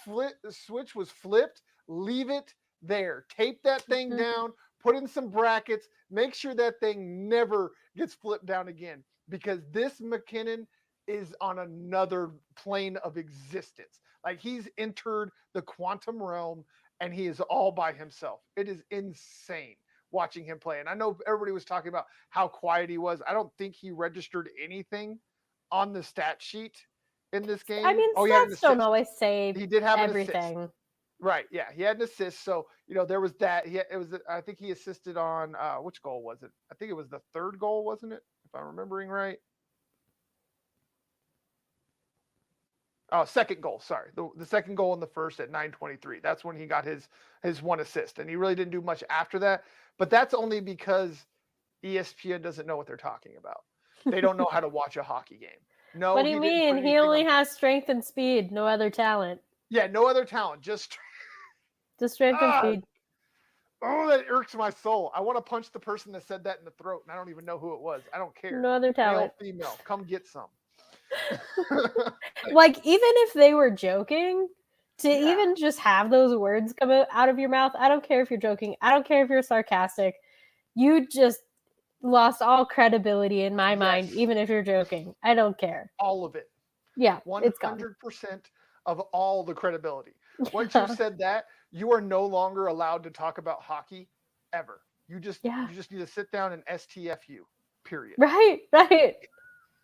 Speaker 1: switch was flipped, leave it there. Tape that thing down, put in some brackets, make sure that thing never gets flipped down again, because this McKinnon is on another plane of existence. Like, he's entered the quantum realm and he is all by himself. It is insane watching him play. And I know everybody was talking about how quiet he was. I don't think he registered anything on the stat sheet in this
Speaker 2: I
Speaker 1: game.
Speaker 2: mean,
Speaker 1: Oh, he had an
Speaker 2: stats don't
Speaker 1: assist.
Speaker 2: always say
Speaker 1: He did have an assist.
Speaker 2: everything.
Speaker 1: Right. Yeah. He had an assist. So, there was that. I think he assisted on, which goal was it? I think it was the third goal, wasn't it? If I'm remembering right. Oh, second goal. Sorry. The second goal in the first at 9:23. That's when he got his one assist. And he really didn't do much after that. But that's only because ESPN doesn't know what they're talking about. They don't know how to watch a hockey game. No,
Speaker 2: What do
Speaker 1: he
Speaker 2: you
Speaker 1: didn't put
Speaker 2: mean? He
Speaker 1: anything
Speaker 2: only
Speaker 1: on.
Speaker 2: has strength and speed, no other talent.
Speaker 1: Yeah, no other talent. Just
Speaker 2: Just strength and
Speaker 1: ah,
Speaker 2: speed.
Speaker 1: oh, that irks my soul. I want to punch the person that said that in the throat, and I don't even know who it was. I don't care.
Speaker 2: No other
Speaker 1: Male,
Speaker 2: talent.
Speaker 1: female, come get some.
Speaker 2: Like, even if they were joking, to
Speaker 1: Yeah.
Speaker 2: even just have those words come out of your mouth, I don't care if you're joking. I don't care if you're sarcastic. You just lost all credibility in my mind,
Speaker 1: Yes.
Speaker 2: even if you're joking. I don't care.
Speaker 1: All of it.
Speaker 2: Yeah, it's gone.
Speaker 1: 100% of all the credibility. Once
Speaker 2: Yeah.
Speaker 1: you've said that, you are no longer allowed to talk about hockey ever. You just need to sit down and STFU. Period.
Speaker 2: Right.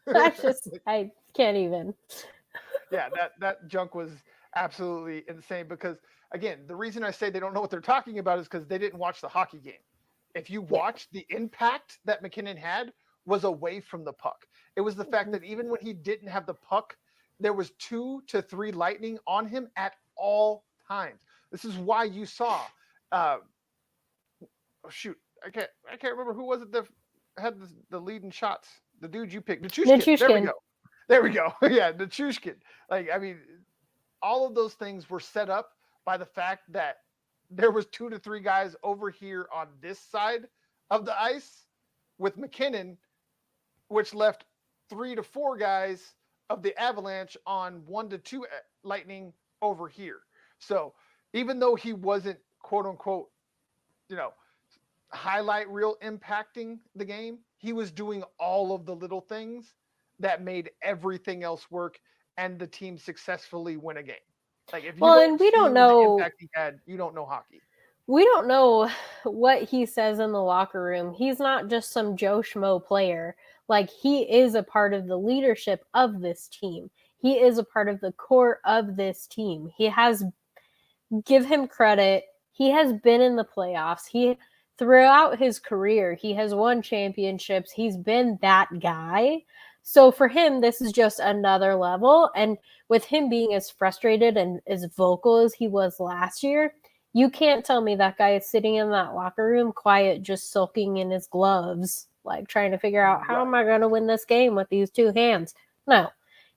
Speaker 2: That's just, I can't even.
Speaker 1: Yeah, that junk was absolutely insane, because again, the reason I say they don't know what they're talking about is because they didn't watch the hockey game. If you watch, the impact that McKinnon had was away from the puck. It was the fact that even when he didn't have the puck, there was 2 to 3 lightning on him at all times. This is why you saw I can't remember who was it that had the leading shots. The dude you picked, Nichushkin. There we
Speaker 2: Nichushkin.
Speaker 1: go. There we go. Yeah, Nichushkin. Like, I mean, all of those things were set up by the fact that there was 2 to 3 guys over here on this side of the ice with McKinnon, which left 3 to 4 guys of the Avalanche on 1 to 2 Lightning over here. So even though he wasn't, quote unquote, highlight reel impacting the game, he was doing all of the little things that made everything else work and the team successfully win a game. Like, if you
Speaker 2: And we
Speaker 1: see
Speaker 2: don't
Speaker 1: the
Speaker 2: know.
Speaker 1: impact he had, you don't know hockey.
Speaker 2: We don't know what he says in the locker room. He's not just some Joe Schmo player. Like, he is a part of the leadership of this team. He is a part of the core of this team. He has, give him credit, he has been in the playoffs. Throughout his career, he has won championships. He's been that guy. So for him, this is just another level. And with him being as frustrated and as vocal as he was last year, you can't tell me that guy is sitting in that locker room quiet, just sulking in his gloves, like trying to figure out, how am I going to win this game with these 2 hands? No,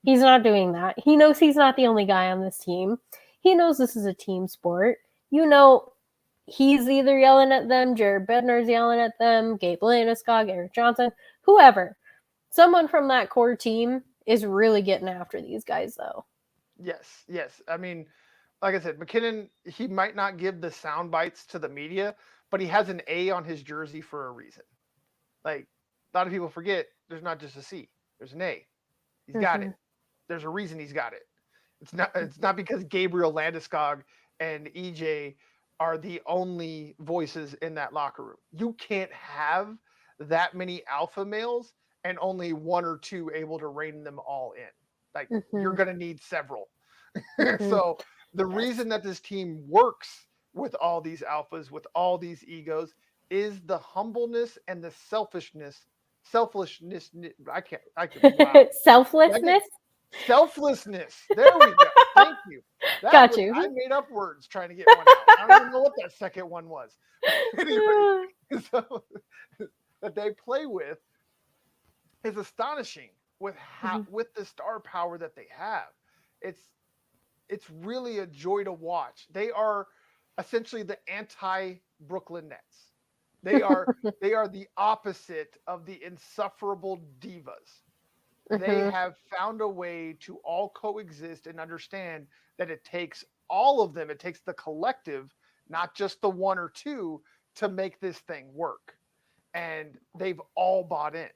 Speaker 2: he's not doing that. He knows he's not the only guy on this team. He knows this is a team sport. He's either yelling at them, Jared Bednar's yelling at them, Gabe Landeskog, Eric Johnson, whoever. Someone from that core team is really getting after these guys, though.
Speaker 1: Yes. I mean, like I said, McKinnon, he might not give the sound bites to the media, but he has an A on his jersey for a reason. Like, a lot of people forget, there's not just a C. There's an A. He's got it. There's a reason he's got it. It's not because Gabriel Landeskog and EJ are the only voices in that locker room. You can't have that many alpha males and only one or two able to rein them all in. Like you're going to need several. So the reason that this team works with all these alphas, with all these egos, is the humbleness and the selfishness. Selflessness. Wow.
Speaker 2: Selflessness.
Speaker 1: Selflessness. There we go. Thank you.
Speaker 2: Got you.
Speaker 1: I made up words trying to get one out. I don't even know what that second one was. Anyway, so that they play with is astonishing with how with the star power that they have. It's really a joy to watch. They are essentially the anti-Brooklyn Nets. They are the opposite of the insufferable divas. They have found a way to all coexist and understand that it takes all of them. It takes the collective, not just the one or two, to make this thing work. And they've all bought in.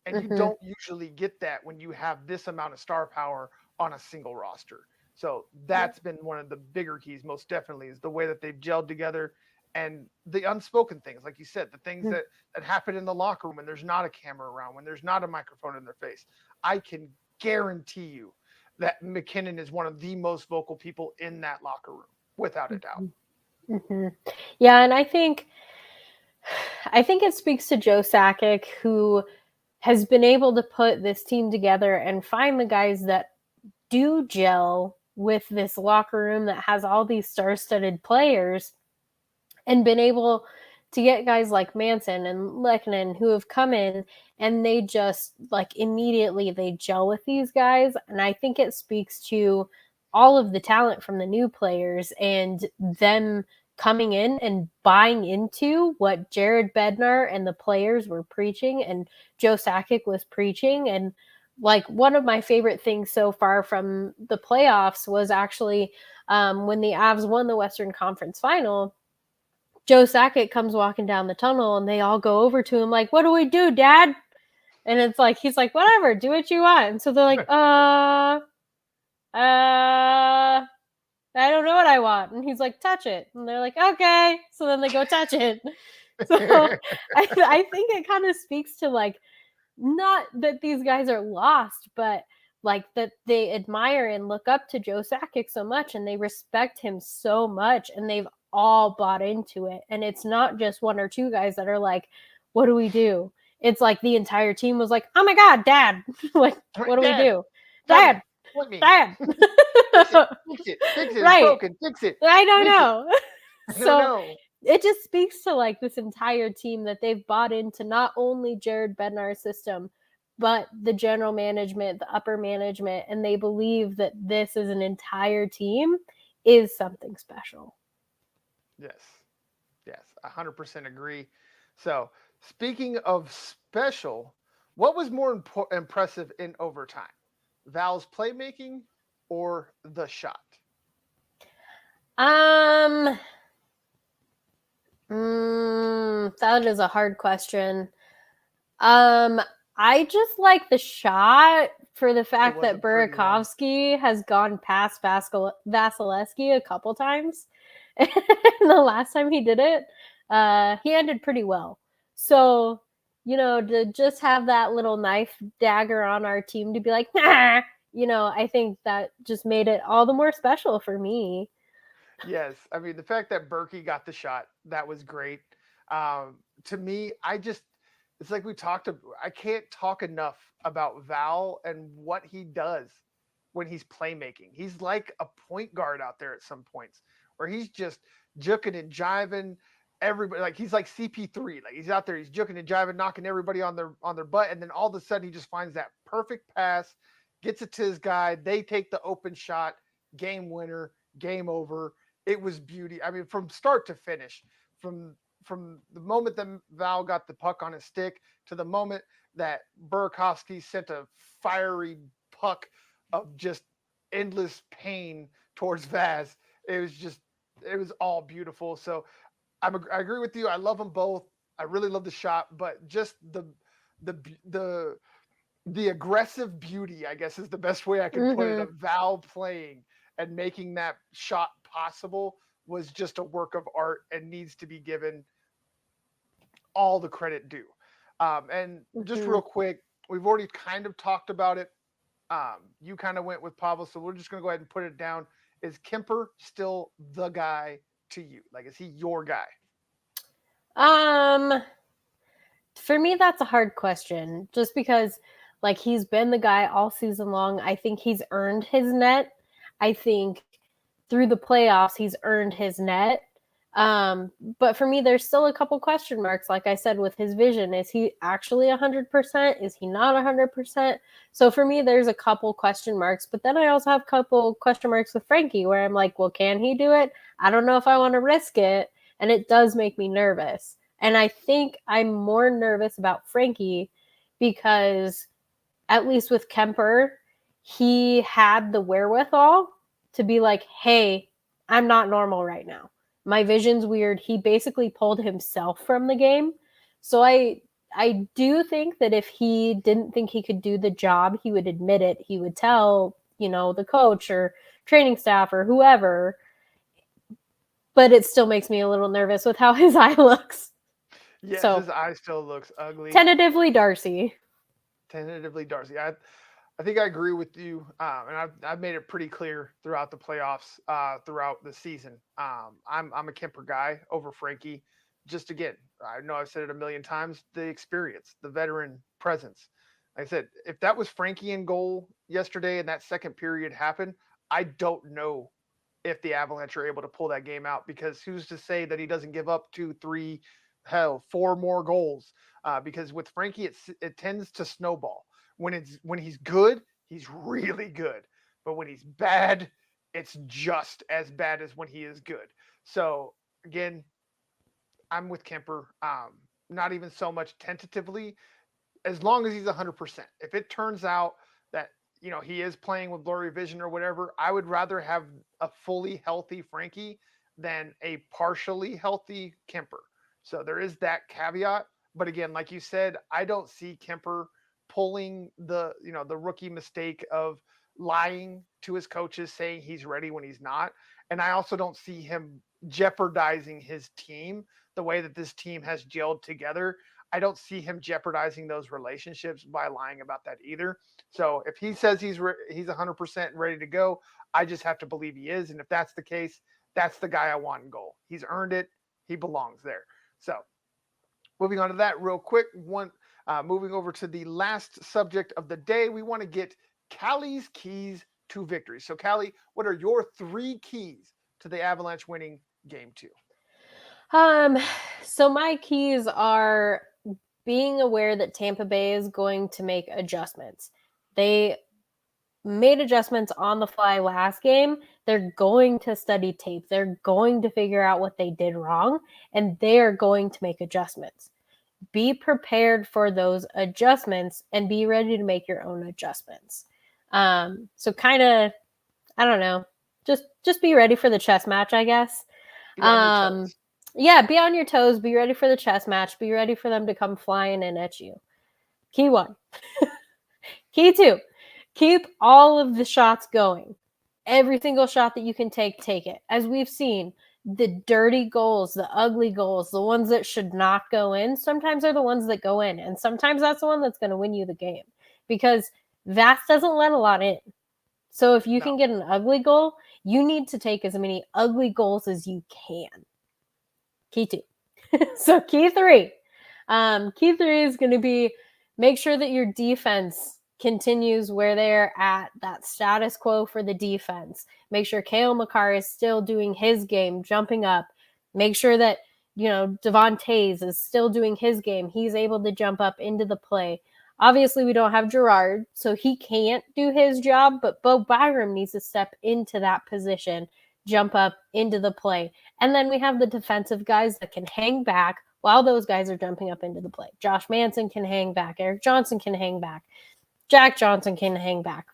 Speaker 1: And you don't usually get that when you have this amount of star power on a single roster. So that's been one of the bigger keys, most definitely, is the way that they've gelled together and the unspoken things, like you said, the things that happen in the locker room when there's not a camera around, when there's not a microphone in their face. I can guarantee you that McKinnon is one of the most vocal people in that locker room, without a doubt.
Speaker 2: Yeah, and I think it speaks to Joe Sakic, who has been able to put this team together and find the guys that do gel with this locker room that has all these star-studded players, and been able to get guys like Manson and Lehkonen who have come in and they just like immediately they gel with these guys. And I think it speaks to all of the talent from the new players and them coming in and buying into what Jared Bednar and the players were preaching and Joe Sakic was preaching. And like one of my favorite things so far from the playoffs was actually when the Avs won the Western Conference Final. Joe Sakic comes walking down the tunnel and they all go over to him like, "What do we do, Dad?" And it's like, he's like, "Whatever, do what you want." And so they're like, I don't know what I want. And he's like, "Touch it." And they're like, "Okay." So then they go touch it. So I think it kind of speaks to like, not that these guys are lost, but like that they admire and look up to Joe Sakic so much and they respect him so much and they've all bought into it. And it's not just one or two guys that are like, "What do we do?" It's like the entire team was like, "Oh my God, Dad." Like, what do we do? Dad. Dad.
Speaker 1: Fix it. Right. It's broken. Fix it.
Speaker 2: I don't know. So it just speaks to like this entire team that they've bought into not only Jared Bednar's system, but the general management, the upper management, and they believe that this is an entire team is something special.
Speaker 1: Yes, 100% agree. So speaking of special, what was more impressive in overtime? Val's playmaking or the shot?
Speaker 2: That is a hard question. I just like the shot for the fact that Burakovsky has gone past Vasilevsky a couple times. And the last time he did it, he ended pretty well. So, to just have that little knife dagger on our team to be like, nah, I think that just made it all the more special for me.
Speaker 1: Yes. I mean, the fact that Berkey got the shot, that was great. To me, it's like I can't talk enough about Val and what he does when he's playmaking. He's like a point guard out there at some points where he's just juking and jiving everybody. Like he's like CP3. Like he's out there, he's juking and jiving, knocking everybody on their butt. And then all of a sudden he just finds that perfect pass, gets it to his guy. They take the open shot, game winner, game over. It was beauty. I mean, from start to finish, from the moment that Val got the puck on his stick to the moment that Burakovsky sent a fiery puck of just endless pain towards Vaz, it was all beautiful. So I agree with you. I love them both. I really love the shot, but just the the aggressive beauty, I guess is the best way I could put it, of Val playing and making that shot possible was just a work of art and needs to be given all the credit due. And just real quick, we've already kind of talked about it. You kind of went with Pavel, so we're just going to go ahead and put it down. Is Kuemper still the guy to you? Like, is he your guy?
Speaker 2: For me, that's a hard question, just because, like, he's been the guy all season long. I think he's earned his net. I think through the playoffs, he's earned his net. But for me, there's still a couple question marks. Like I said, with his vision, is he actually 100%? Is he not 100%? So for me, there's a couple question marks. But then I also have a couple question marks with Frankie, where I'm like, well, can he do it? I don't know if I want to risk it. And it does make me nervous. And I think I'm more nervous about Frankie because, at least with Kuemper, he had the wherewithal to be like, hey, I'm not normal right now. My vision's weird. He basically pulled himself from the game. So I do think that if he didn't think he could do the job, he would admit it. He would tell, the coach or training staff or whoever. But it still makes me a little nervous with how his eye looks.
Speaker 1: Yes,
Speaker 2: so,
Speaker 1: his eye still looks ugly.
Speaker 2: Tentatively Darcy.
Speaker 1: I think I agree with you, and I've made it pretty clear throughout the playoffs, throughout the season. I'm a Kuemper guy over Frankie. Just again, I know I've said it a million times: the experience, the veteran presence. Like I said, if that was Frankie in goal yesterday and that second period happened, I don't know if the Avalanche are able to pull that game out, because who's to say that he doesn't give up 2, 3, hell, 4 more goals? Because with Frankie, it tends to snowball. When he's good, he's really good. But when he's bad, it's just as bad as when he is good. So again, I'm with Kuemper. Not even so much tentatively, as long as he's 100%. If it turns out that he is playing with blurry vision or whatever, I would rather have a fully healthy Frankie than a partially healthy Kuemper. So there is that caveat. But again, like you said, I don't see Kuemper pulling the rookie mistake of lying to his coaches, saying he's ready when he's not. And I also don't see him jeopardizing his team the way that this team has gelled together. I don't see him jeopardizing those relationships by lying about that either. So if he says he's 100% ready to go, I just have to believe he is. And if that's the case, that's the guy I want in goal. He's earned it. He belongs there. So moving on to that real quick, moving over to the last subject of the day, we want to get Callie's keys to victory. So Callie, what are your 3 keys to the Avalanche winning game 2?
Speaker 2: So my keys are being aware that Tampa Bay is going to make adjustments. They made adjustments on the fly last game. They're going to study tape. They're going to figure out what they did wrong, and they're going to make adjustments. Be prepared for those adjustments and be ready to make your own adjustments. So kind of, I don't know, just be ready for the chess match, I guess. Yeah, be on your toes. Be ready for the chess match. Be ready for them to come flying in at you. Key 1. Key 2, keep all of the shots going. Every single shot that you can take it. As we've seen, the dirty goals, the ugly goals, the ones that should not go in, sometimes are the ones that go in. And sometimes that's the one that's going to win you the game, because Vast doesn't let a lot in. So if you can get an ugly goal, you need to take as many ugly goals as you can. Key 2. So key 3. Key 3 is going to be make sure that your defense continues where they're at, that status quo for the defense. Make sure Cale Makar is still doing his game, jumping up. Make sure that, Devon Toews is still doing his game. He's able to jump up into the play. Obviously, we don't have Gerard, so he can't do his job, but Bo Byram needs to step into that position, jump up into the play. And then we have the defensive guys that can hang back while those guys are jumping up into the play. Josh Manson can hang back. Eric Johnson can hang back. Jack Johnson can hang back.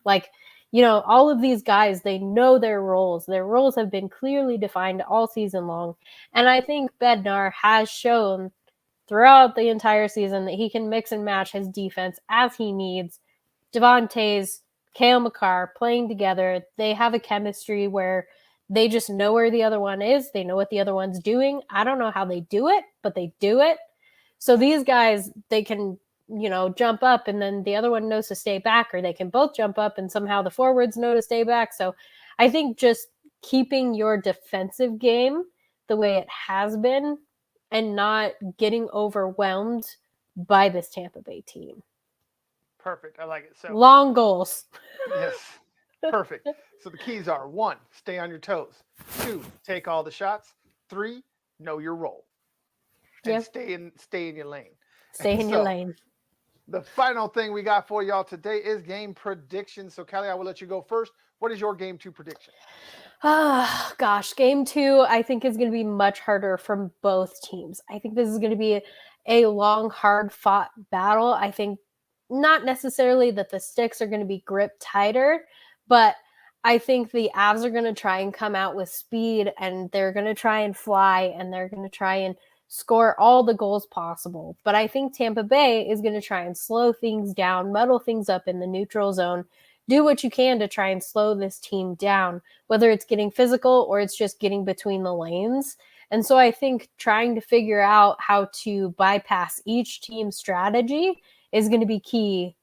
Speaker 2: All of these guys, they know their roles. Their roles have been clearly defined all season long. And I think Bednar has shown throughout the entire season that he can mix and match his defense as he needs. Devontae's, Cale Makar playing together. They have a chemistry where they just know where the other one is. They know what the other one's doing. I don't know how they do it, but they do it. So these guys, they can, jump up and then the other one knows to stay back, or they can both jump up and somehow the forwards know to stay back. So I think just keeping your defensive game the way it has been and not getting overwhelmed by this Tampa Bay team.
Speaker 1: Perfect. I like it. So
Speaker 2: long goals.
Speaker 1: Yes. Perfect. So the keys are 1, stay on your toes. 2, take all the shots. 3, know your role. And
Speaker 2: Yep.
Speaker 1: stay in your lane.
Speaker 2: Stay in your lane.
Speaker 1: The final thing we got for y'all today is game predictions. So Callie, I will let you go first. What is your game 2 prediction?
Speaker 2: Gosh, game 2 I think is going to be much harder from both teams. I think this is going to be a long, hard fought battle. I think not necessarily that the sticks are going to be gripped tighter, but I think the Avs are going to try and come out with speed, and they're going to try and fly, and they're going to try and score all the goals possible. But I think Tampa Bay is going to try and slow things down, muddle things up in the neutral zone, do what you can to try and slow this team down, whether it's getting physical or it's just getting between the lanes. And so I think trying to figure out how to bypass each team's strategy is going to be key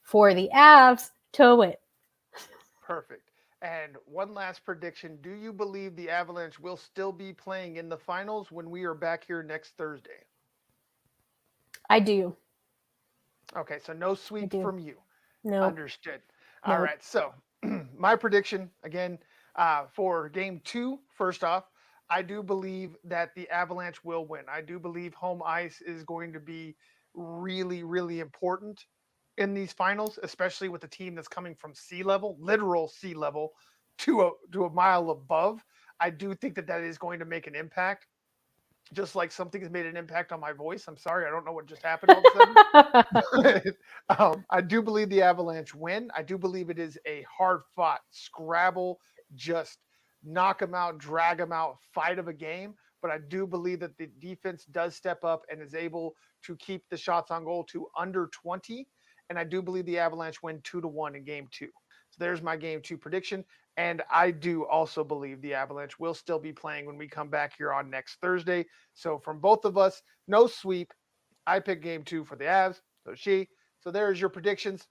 Speaker 2: for the Avs to win.
Speaker 1: Perfect. And one last prediction. Do you believe the Avalanche will still be playing in the finals when we are back here next Thursday?
Speaker 2: I do.
Speaker 1: Okay, so no sweep from you.
Speaker 2: No.
Speaker 1: Understood. All right, so my prediction, again, for game 2, first off, I do believe that the Avalanche will win. I do believe home ice is going to be really, really important in these finals, especially with a team that's coming from sea level, literal sea level, to a mile above. I do think that is going to make an impact. Just like something has made an impact on my voice. I'm sorry, I don't know what just happened all of a sudden. I do believe the Avalanche win. I do believe it is a hard-fought scrabble, just knock them out, drag them out, fight of a game. But I do believe that the defense does step up and is able to keep the shots on goal to under 20. And I do believe the Avalanche win 2-1 in game 2. So there's my game 2 prediction. And I do also believe the Avalanche will still be playing when we come back here on next Thursday. So from both of us, no sweep. I pick game 2 for the Avs. So there's your predictions.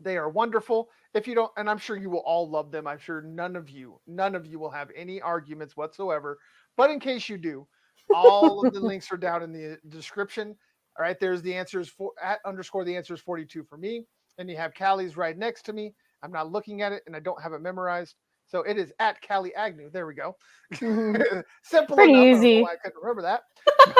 Speaker 1: They are wonderful. If you don't, and I'm sure you will all love them. I'm sure none of you will have any arguments whatsoever. But in case you do, all of the links are down in the description. All right, there's the answers @_the answers 42 for me. And you have Callie's right next to me. I'm not looking at it and I don't have it memorized. So it is @Callie Agnew. There we go.
Speaker 2: Mm-hmm.
Speaker 1: Simple
Speaker 2: Pretty
Speaker 1: enough.
Speaker 2: easy.
Speaker 1: I don't know why I couldn't remember that.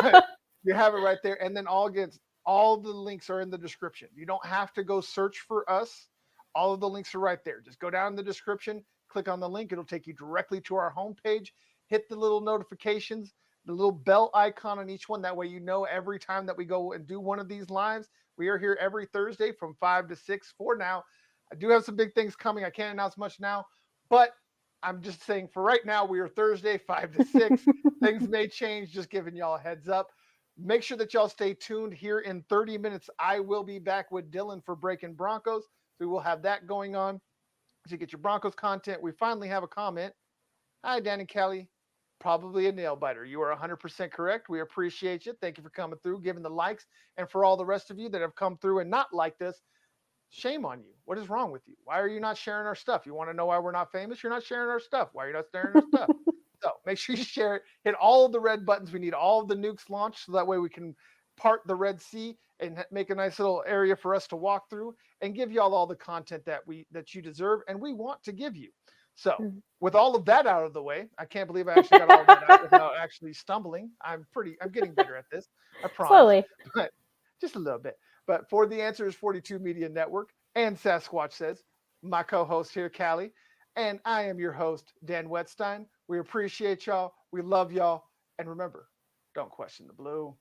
Speaker 1: But you have it right there. And then all the links are in the description. You don't have to go search for us. All of the links are right there. Just go down in the description, click on the link. It'll take you directly to our homepage. Hit the little notifications, the little bell icon on each one. That way you know every time that we go and do one of these lives. We are here every Thursday from 5 to 6 for now. I do have some big things coming. I can't announce much now, but I'm just saying for right now, we are Thursday, 5 to 6. Things may change, just giving y'all a heads up. Make sure that y'all stay tuned. Here in 30 minutes, I will be back with Dylan for Breaking Broncos. So we will have that going on. So you get your Broncos content. We finally have a comment. Hi, Dan and Callie. Probably a nail biter. You are 100% correct. We appreciate you. Thank you for coming through, giving the likes. And for all the rest of you that have come through and not liked us, shame on you. What is wrong with you? Why are you not sharing our stuff? You want to know why we're not famous? You're not sharing our stuff. Why are you not sharing our stuff? So make sure you share it. Hit all of the red buttons. We need all of the nukes launched so that way we can part the Red Sea and make a nice little area for us to walk through and give y'all all the content that you deserve and we want to give you. So with all of that out of the way, I can't believe I actually got all of that out without actually stumbling. I'm getting better at this. I promise.
Speaker 2: Slowly.
Speaker 1: But just a little bit. But for the Answers 42 Media Network and Sasquatch Says, my co-host here, Callie, and I am your host, Dan Wetstein. We appreciate y'all. We love y'all. And remember, don't question the blue.